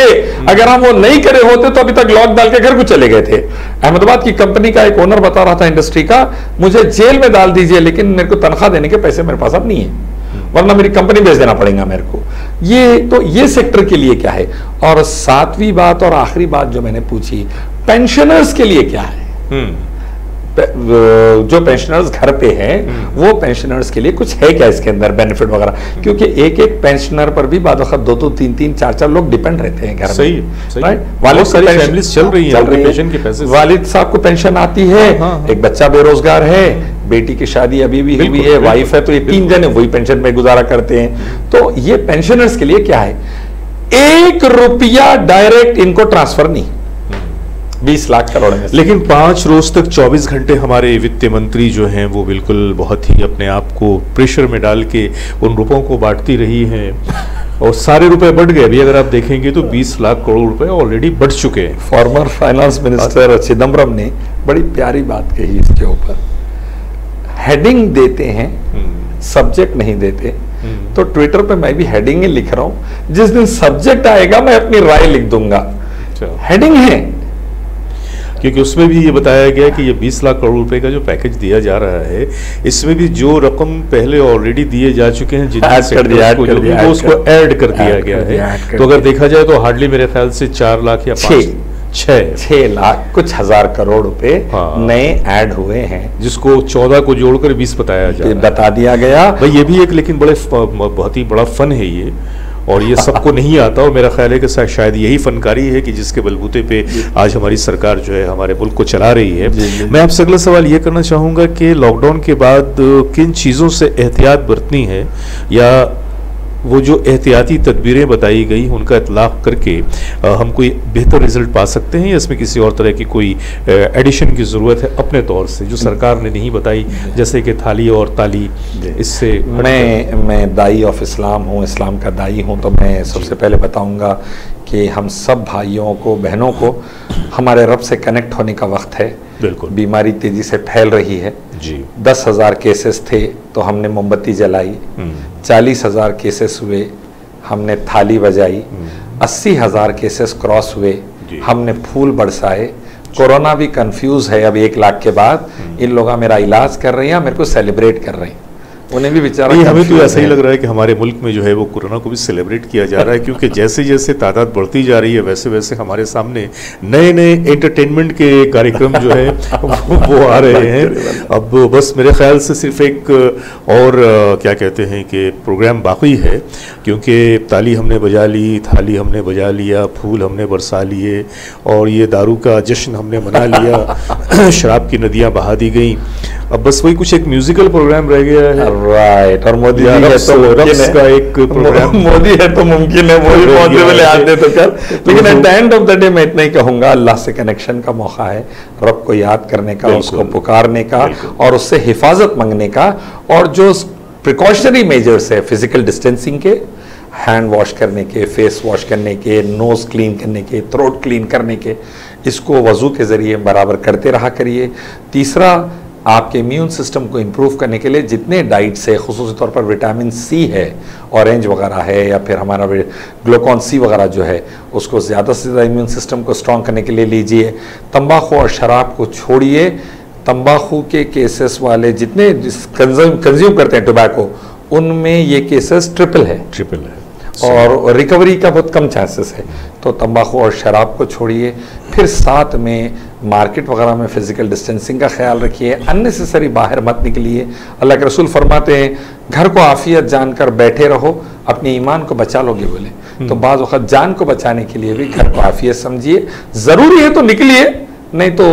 अगर हम वो नहीं करे होते तो अभी तक लॉक डाल के घर को चले गए थे। अहमदाबाद की कंपनी का एक ओनर बता रहा था इंडस्ट्री का, मुझे जेल में डाल दीजिए लेकिन मेरे को तनख्वाह देने के पैसे मेरे पास अब नहीं है, वरना मेरी कंपनी बेच देना पड़ेगा मेरे को। ये सेक्टर के लिए क्या है। और 7वीं बात और आखिरी बात जो मैंने पूछी, पेंशनर्स के लिए क्या है। जो पेंशनर्स घर पे हैं वो पेंशनर्स के लिए कुछ है क्या इसके अंदर बेनिफिट वगैरह, क्योंकि एक पेंशनर पर भी बाद वक्त 2-2, 3-3, 4-4 लोग डिपेंड रहते हैं घर में। सही, राइट, वालिद सारी फैमिलीज चल रही है पेंशन के पैसे से। वालिद साहब को पेंशन आती है, एक बच्चा बेरोजगार है, बेटी की शादी अभी भी हुई है, वाइफ है, तो ये 3 जने वही पेंशन में गुजारा करते हैं। तो ये पेंशनर्स के लिए क्या है, 1 रुपया डायरेक्ट इनको ट्रांसफर नहीं, 20 लाख करोड़ में। लेकिन 5 रोज तक 24 घंटे हमारे वित्त मंत्री जो हैं वो बिल्कुल बहुत ही अपने आप को प्रेशर में डाल के उन रुपयों को बांटती रही हैं और सारे रुपए बढ़ गए। अभी अगर आप देखेंगे तो 20 लाख करोड़ रुपए ऑलरेडी बढ़ चुके हैं। फॉर्मर फाइनेंस मिनिस्टर चिदम्बरम ने बड़ी प्यारी बात कही इसके ऊपर, हेडिंग देते हैं सब्जेक्ट नहीं देते। तो ट्विटर पे मैं भी हेडिंग ही लिख रहा हूं, जिस दिन सब्जेक्ट आएगा मैं अपनी राय लिख दूंगा। हेडिंग है, क्योंकि उसमें भी ये बताया गया कि ये 20 लाख करोड़ रुपए का जो पैकेज दिया जा रहा है, इसमें भी जो रकम पहले ऑलरेडी दिए जा चुके हैं उसको ऐड कर दिया गया है। तो अगर देखा जाए तो हार्डली मेरे ख्याल से 4 लाख या 6 लाख कुछ हजार करोड़ रुपए नए ऐड हुए हैं, जिसको 14 को जोड़कर 20 बता दिया गया। भाई ये भी एक लेकिन बहुत ही बड़ा फन है ये, और ये सबको नहीं आता, और मेरा ख्याल है कि शायद यही फनकारी है कि जिसके बलबूते पे आज हमारी सरकार जो है हमारे मुल्क को चला रही है। मैं आपसे अगला सवाल ये करना चाहूँगा कि लॉकडाउन के बाद किन चीज़ों से एहतियात बरतनी है, या वो जो एहतियाती तदबीरें बताई गई उनका इतलाक़ करके हम कोई बेहतर रिजल्ट पा सकते हैं, या इसमें किसी और तरह की कोई एडिशन की ज़रूरत है अपने तौर से जो सरकार ने नहीं बताई, जैसे कि थाली और ताली। इससे मैं दाई ऑफ इस्लाम हूँ, इस्लाम का दाई हूँ, तो मैं सबसे पहले बताऊँगा कि हम सब भाइयों को बहनों को हमारे रब से कनेक्ट होने का वक्त है। बिल्कुल, बीमारी तेज़ी से फैल रही है जी। 10,000 केसेस थे तो हमने मोमबत्ती जलाई, 40,000 केसेस हुए हमने थाली बजाई, 80,000 केसेस क्रॉस हुए हमने फूल बरसाए। कोरोना भी कंफ्यूज है अब 1 लाख के बाद, इन लोग मेरा इलाज कर रहे हैं, मेरे को सेलिब्रेट कर रहे हैं, उन्हें भी बेचारा। हमें तो ऐसा ही लग रहा है कि हमारे मुल्क में जो है वो कोरोना को भी सेलिब्रेट किया जा रहा है, क्योंकि जैसे जैसे तादाद बढ़ती जा रही है वैसे वैसे हमारे सामने नए नए एंटरटेनमेंट के कार्यक्रम जो है वो आ रहे हैं। अब बस मेरे ख्याल से सिर्फ एक और क्या कहते हैं कि प्रोग्राम बाकी है, क्योंकि ताली हमने बजा ली, थाली हमने बजा लिया, फूल हमने बरसा लिए, और ये दारू का जश्न हमने मना लिया, शराब की नदियाँ बहा दी गई। अब बस वही कुछ एक म्यूजिकल प्रोग्राम रह गया है। राइट, और मोदी है तो रक्स का एक प्रोग्राम, मोदी है तो मुमकिन है वो भी पॉसिबल याद दे तो कर। लेकिन at the end of the day मैं इतना ही कहूंगा, अल्लाह से कनेक्शन का मौका है, रब को याद करने का, उसको पुकारने का और उससे हिफाजत मांगने का, और जो प्रिकॉशनरी मेजर्स है फिजिकल डिस्टेंसिंग के, हैंड वॉश करने के, फेस वॉश करने के, नोज क्लीन करने के, थ्रोट क्लीन करने के, इसको वजू के जरिए बराबर करते रहा करिए। तीसरा, आपके इम्यून सिस्टम को इम्प्रूव करने के लिए जितने डाइट से, ख़ुसूसी तौर पर विटामिन सी है, ऑरेंज वगैरह है, या फिर हमारा ग्लूकोन सी वगैरह जो है, उसको ज़्यादा से ज़्यादा इम्यून सिस्टम को स्ट्रॉन्ग करने के लिए लीजिए। तंबाकू और शराब को छोड़िए। तंबाकू के केसेस वाले जितने कंज्यूम करते हैं टोबैको, उनमें ये केसेस ट्रिपल है और रिकवरी का बहुत कम चांसेस है। तो तंबाकू और शराब को छोड़िए। फिर साथ में मार्केट वगैरह में फिजिकल डिस्टेंसिंग का ख्याल रखिए, अननेसेसरी बाहर मत निकलिए। अल्लाह के रसूल फरमाते हैं घर को आफियत जानकर बैठे रहो, अपने ईमान को बचा लोगे बोले। तो बाज़ वक़्त जान को बचाने के लिए भी घर को आफियत समझिए, ज़रूरी है तो निकलिए, नहीं तो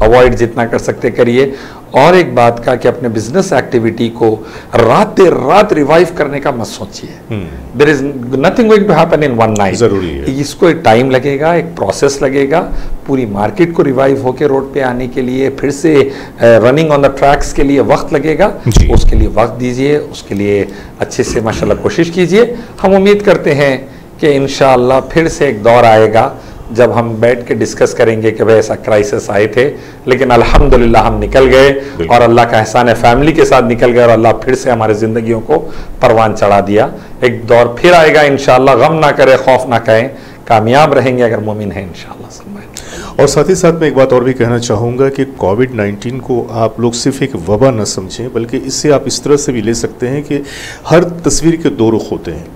अवॉइड जितना कर सकते करिए। और एक बात का कि अपने बिजनेस एक्टिविटी को रात देर रात रिवाइव करने का मत सोचिए। There is nothing going to happen in one night. जरूरी है, इसको एक टाइम लगेगा, एक प्रोसेस लगेगा। पूरी मार्केट को रिवाइव होकर रोड पे आने के लिए, फिर से रनिंग ऑन द ट्रैक्स के लिए वक्त लगेगा। उसके लिए वक्त दीजिए, उसके लिए अच्छे से माशाल्लाह कोशिश कीजिए। हम उम्मीद करते हैं कि इंशाअल्लाह फिर से एक दौर आएगा जब हम बैठ के डिस्कस करेंगे कि भाई ऐसा क्राइसिस आए थे, लेकिन अल्हम्दुलिल्लाह हम निकल गए और अल्लाह का एहसान है, फैमिली के साथ निकल गए और अल्लाह फिर से हमारे जिंदगियों को परवान चढ़ा दिया। एक दौर फिर आएगा इंशाअल्लाह, गम ना करे, खौफ ना कहें, कामयाब रहेंगे अगर मोमिन है इंशाअल्लाह। और साथ ही साथ मैं एक बात और भी कहना चाहूँगा कि कोविड-19 को आप लोग सिर्फ एक वबा न समझें, बल्कि इससे आप इस तरह से भी ले सकते हैं कि हर तस्वीर के दो रुख होते हैं,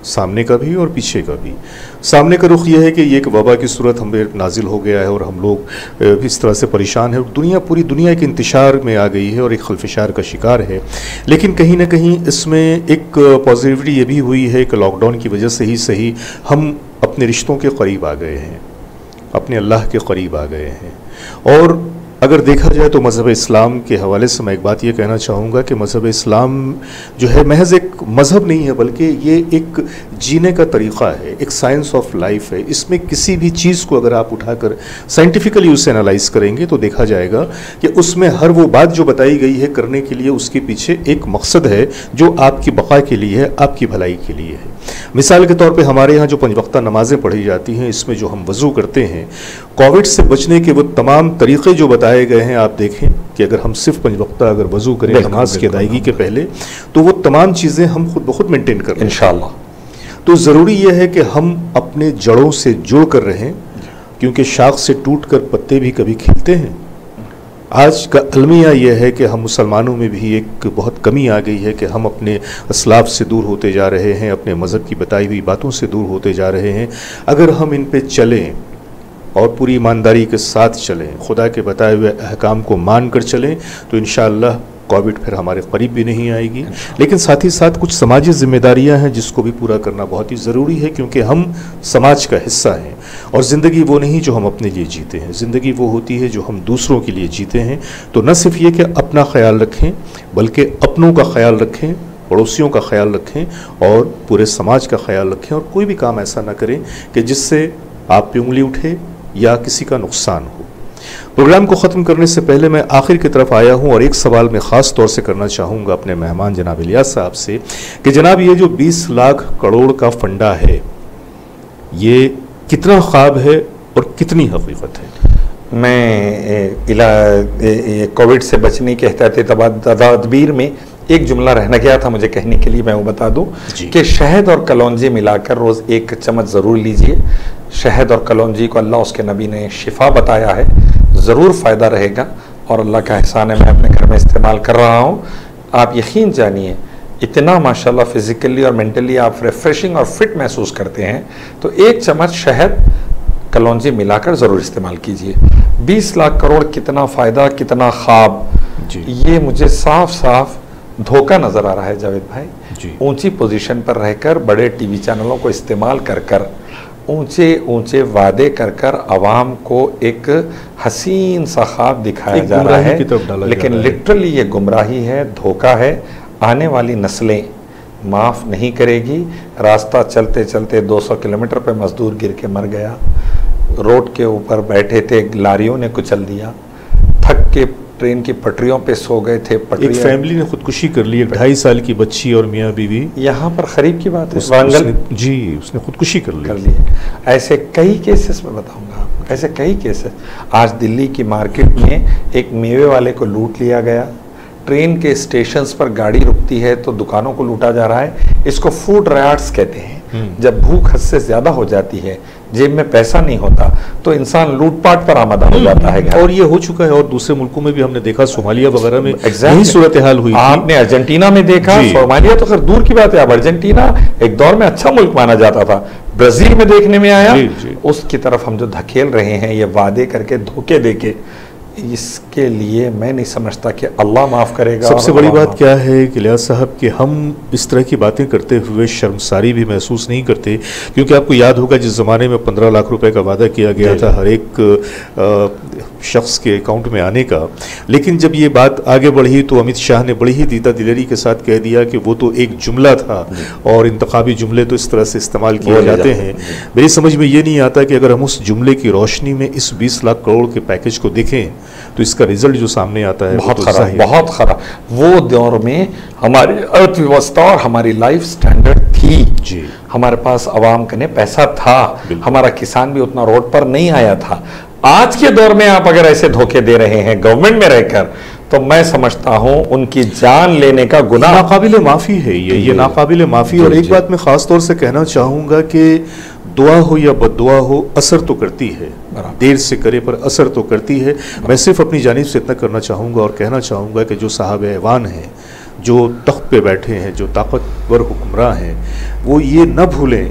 सामने का भी और पीछे का भी। सामने का रुख यह है कि ये एक वबा की सूरत हम पे नाजिल हो गया है और हम लोग इस तरह से परेशान है, पूरी दुनिया एक इंतशार में आ गई है और एक खलफशार का शिकार है। लेकिन कहीं ना कहीं इसमें एक पॉजिटिविटी ये भी हुई है कि लॉकडाउन की वजह से ही सही हम अपने रिश्तों के करीब आ गए हैं, अपने अल्लाह के करीब आ गए हैं। और अगर देखा जाए तो मज़हब इस्लाम के हवाले से मैं एक बात ये कहना चाहूँगा कि मज़हब इस्लाम जो है महज एक मज़हब नहीं है, बल्कि ये एक जीने का तरीक़ा है, एक साइंस ऑफ लाइफ है। इसमें किसी भी चीज़ को अगर आप उठाकर साइंटिफिकली उसे एनालाइज करेंगे तो देखा जाएगा कि उसमें हर वो बात जो बताई गई है करने के लिए, उसके पीछे एक मकसद है जो आपकी बक़ा के लिए है, आपकी भलाई के लिए है। मिसाल के तौर पे हमारे यहाँ जो 5 वक्ता नमाज़ें पढ़ी जाती हैं, इसमें जो हम वज़ू करते हैं, कोविड से बचने के वो तमाम तरीक़े जो बताए गए हैं, आप देखें कि अगर हम सिर्फ 5 वक्ता अगर वज़ू करें नमाज की अदायगी के पहले, तो वो तमाम चीज़ें हम खुद ब खुद मेंटेन करें इंशाअल्लाह। तो ज़रूरी यह है कि हम अपने जड़ों से जुड़ कर रहें, क्योंकि शाख से टूट कर पत्ते भी कभी खिलते हैं। आज का अलमिया यह है कि हम मुसलमानों में भी एक बहुत कमी आ गई है कि हम अपने असलाफ से दूर होते जा रहे हैं, अपने मज़हब की बताई हुई बातों से दूर होते जा रहे हैं। अगर हम इन पे चलें और पूरी ईमानदारी के साथ चलें, खुदा के बताए हुए अहकाम को मान कर चलें, तो इंशाअल्लाह कोविड फिर हमारे करीब भी नहीं आएगी। लेकिन साथ ही साथ कुछ समाजी जिम्मेदारियां हैं जिसको भी पूरा करना बहुत ही ज़रूरी है, क्योंकि हम समाज का हिस्सा हैं और ज़िंदगी वो नहीं जो हम अपने लिए जीते हैं, ज़िंदगी वो होती है जो हम दूसरों के लिए जीते हैं। तो न सिर्फ ये कि अपना ख्याल रखें, बल्कि अपनों का ख्याल रखें, पड़ोसियों का ख्याल रखें और पूरे समाज का ख्याल रखें। और कोई भी काम ऐसा ना करें कि जिससे आप पे उंगली उठे या किसी का नुकसान हो। प्रोग्राम को ख़त्म करने से पहले मैं आखिर की तरफ आया हूं और एक सवाल मैं ख़ास तौर से करना चाहूँगा अपने मेहमान जनाब इलियास साहब से कि जनाब, ये जो 20 लाख करोड़ का फंडा है, ये कितना ख्वाब है और कितनी हकीकत है? मैं कोविड से बचने के तदबीर में एक जुमला रहना गया था मुझे कहने के लिए, मैं वो बता दूं कि शहद और कलौंजी मिलाकर रोज़ 1 चम्मच ज़रूर लीजिए। शहद और कलौंजी को अल्लाह उसके नबी ने शिफा बताया है, ज़रूर फ़ायदा रहेगा और अल्लाह का एहसान है, मैं अपने घर में इस्तेमाल कर रहा हूँ। आप यकीन जानिए, इतना माशाल्लाह फिज़िकली और मेंटली आप रिफ्रेशिंग और फिट महसूस करते हैं। तो 1 चम्मच शहद कलौंजी मिलाकर ज़रूर इस्तेमाल कीजिए। 20 लाख करोड़ कितना फ़ायदा, कितना ख्वाब, ये मुझे साफ साफ धोखा नज़र आ रहा है जावेद भाई। ऊंची पोजीशन पर रहकर बड़े टीवी चैनलों को इस्तेमाल कर कर ऊंचे ऊंचे वादे कर कर आवाम को एक हसीन सा ख्वाब दिखाया जा रहा है, लेकिन लिटरली ये गुमराही है, धोखा है। आने वाली नस्लें माफ़ नहीं करेगी। रास्ता चलते चलते 200 किलोमीटर पे मजदूर गिर के मर गया, रोड के ऊपर बैठे थे, लारियों ने कुचल दिया, थक के ट्रेन की पटरियों पे सो गए थे। एक फैमिली ने खुदकुशी कर ली, 2.5 साल की बच्ची और मियाँ बीवी। यहाँ पर खरीब की बात है, उसने खुदकुशी कर ली। ऐसे कई केसेस में बताऊंगा आपको, ऐसे कई केसेस। आज दिल्ली की मार्केट में एक मेवे वाले को लूट लिया गया। ट्रेन के स्टेशंस पर गाड़ी रुकती है तो दुकानों को लूटा जा रहा है। इसको फूड रायट्स कहते हैं। जब भूख हद से ज्यादा हो जाती है, जेब में पैसा नहीं होता, तो इंसान लूटपाट पर आमादा हो जाता है। और ये हो चुका है और दूसरे मुल्कों में भी हमने देखा, सोमालिया वगैरह में यही सूरत हाल हुई। आपने अर्जेंटीना में देखा, सोमालिया तो खैर दूर की बात है, अब अर्जेंटीना एक दौर में अच्छा मुल्क माना जाता था, ब्राजील में देखने में आया। उसकी तरफ हम जो धकेल रहे हैं, ये वादे करके धोखे देके, इसके लिए मैं नहीं समझता कि अल्लाह माफ़ करेगा। सबसे बड़ी बात क्या है कि इलियास साहब कि हम इस तरह की बातें करते हुए शर्मसारी भी महसूस नहीं करते, क्योंकि आपको याद होगा जिस ज़माने में 15 लाख रुपए का वादा किया गया था हर एक शख्स के अकाउंट में आने का, लेकिन जब ये बात आगे बढ़ी तो अमित शाह ने बड़ी ही दीदा दिलेरी के साथ कह दिया कि वो तो एक जुमला था और इंतखाबी जुमले तो इस तरह से इस्तेमाल किए जाते हैं। मेरी समझ में ये नहीं आता कि अगर हम उस जुमले की रोशनी में इस 20 लाख करोड़ के पैकेज को देखें तो इसका रिजल्ट जो सामने आता है बहुत खराब, बहुत खराब। वो दौर में हमारी अर्थव्यवस्था और हमारी लाइफ स्टैंडर्ड थी जी, हमारे पास आवाम कने पैसा था, हमारा किसान भी उतना रोड पर नहीं आया था। आज के दौर में आप अगर ऐसे धोखे दे रहे हैं गवर्नमेंट में रहकर, तो मैं समझता हूं उनकी जान लेने का गुनाह नाकाबिले माफ़ी है ये नाकाबिले माफ़ी। और एक बात मैं ख़ास तौर से कहना चाहूँगा कि दुआ हो या बद्दुआ हो असर तो करती है, देर से करे पर असर तो करती है। मैं सिर्फ अपनी जानिब से इतना करना चाहूँगा और कहना चाहूँगा कि जो साहब ऐवान हैं, जो तख्त पे बैठे हैं, जो ताकतवर हुक्मरान हैं, वो ये न भूलें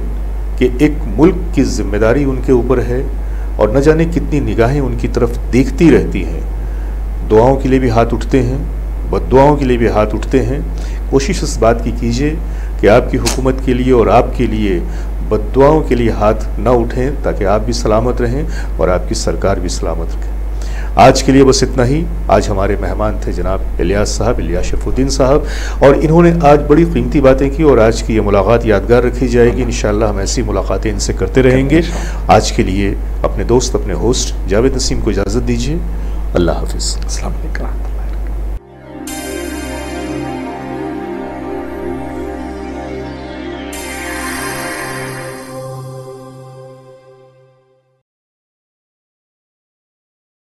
कि एक मुल्क की जिम्मेदारी उनके ऊपर है और न जाने कितनी निगाहें उनकी तरफ देखती रहती हैं। दुआओं के लिए भी हाथ उठते हैं, बद्दुआओं के लिए भी हाथ उठते हैं। कोशिश इस बात की कीजिए कि आपकी हुकूमत के लिए और आपके लिए बद्दुआओं के लिए हाथ न उठें, ताकि आप भी सलामत रहें और आपकी सरकार भी सलामत रहे। आज के लिए बस इतना ही। आज हमारे मेहमान थे जनाब इलियास साहब, इलियास शरफुद्दीन साहब, और इन्होंने आज बड़ी कीमती बातें की और आज की ये मुलाकात यादगार रखी जाएगी। इंशाअल्लाह हम ऐसी मुलाकातें इनसे करते रहेंगे। आज के लिए अपने दोस्त, अपने होस्ट जावेद नसीम को इजाज़त दीजिए। अल्लाह हाफिज़। अस्सलाम वालेकुम।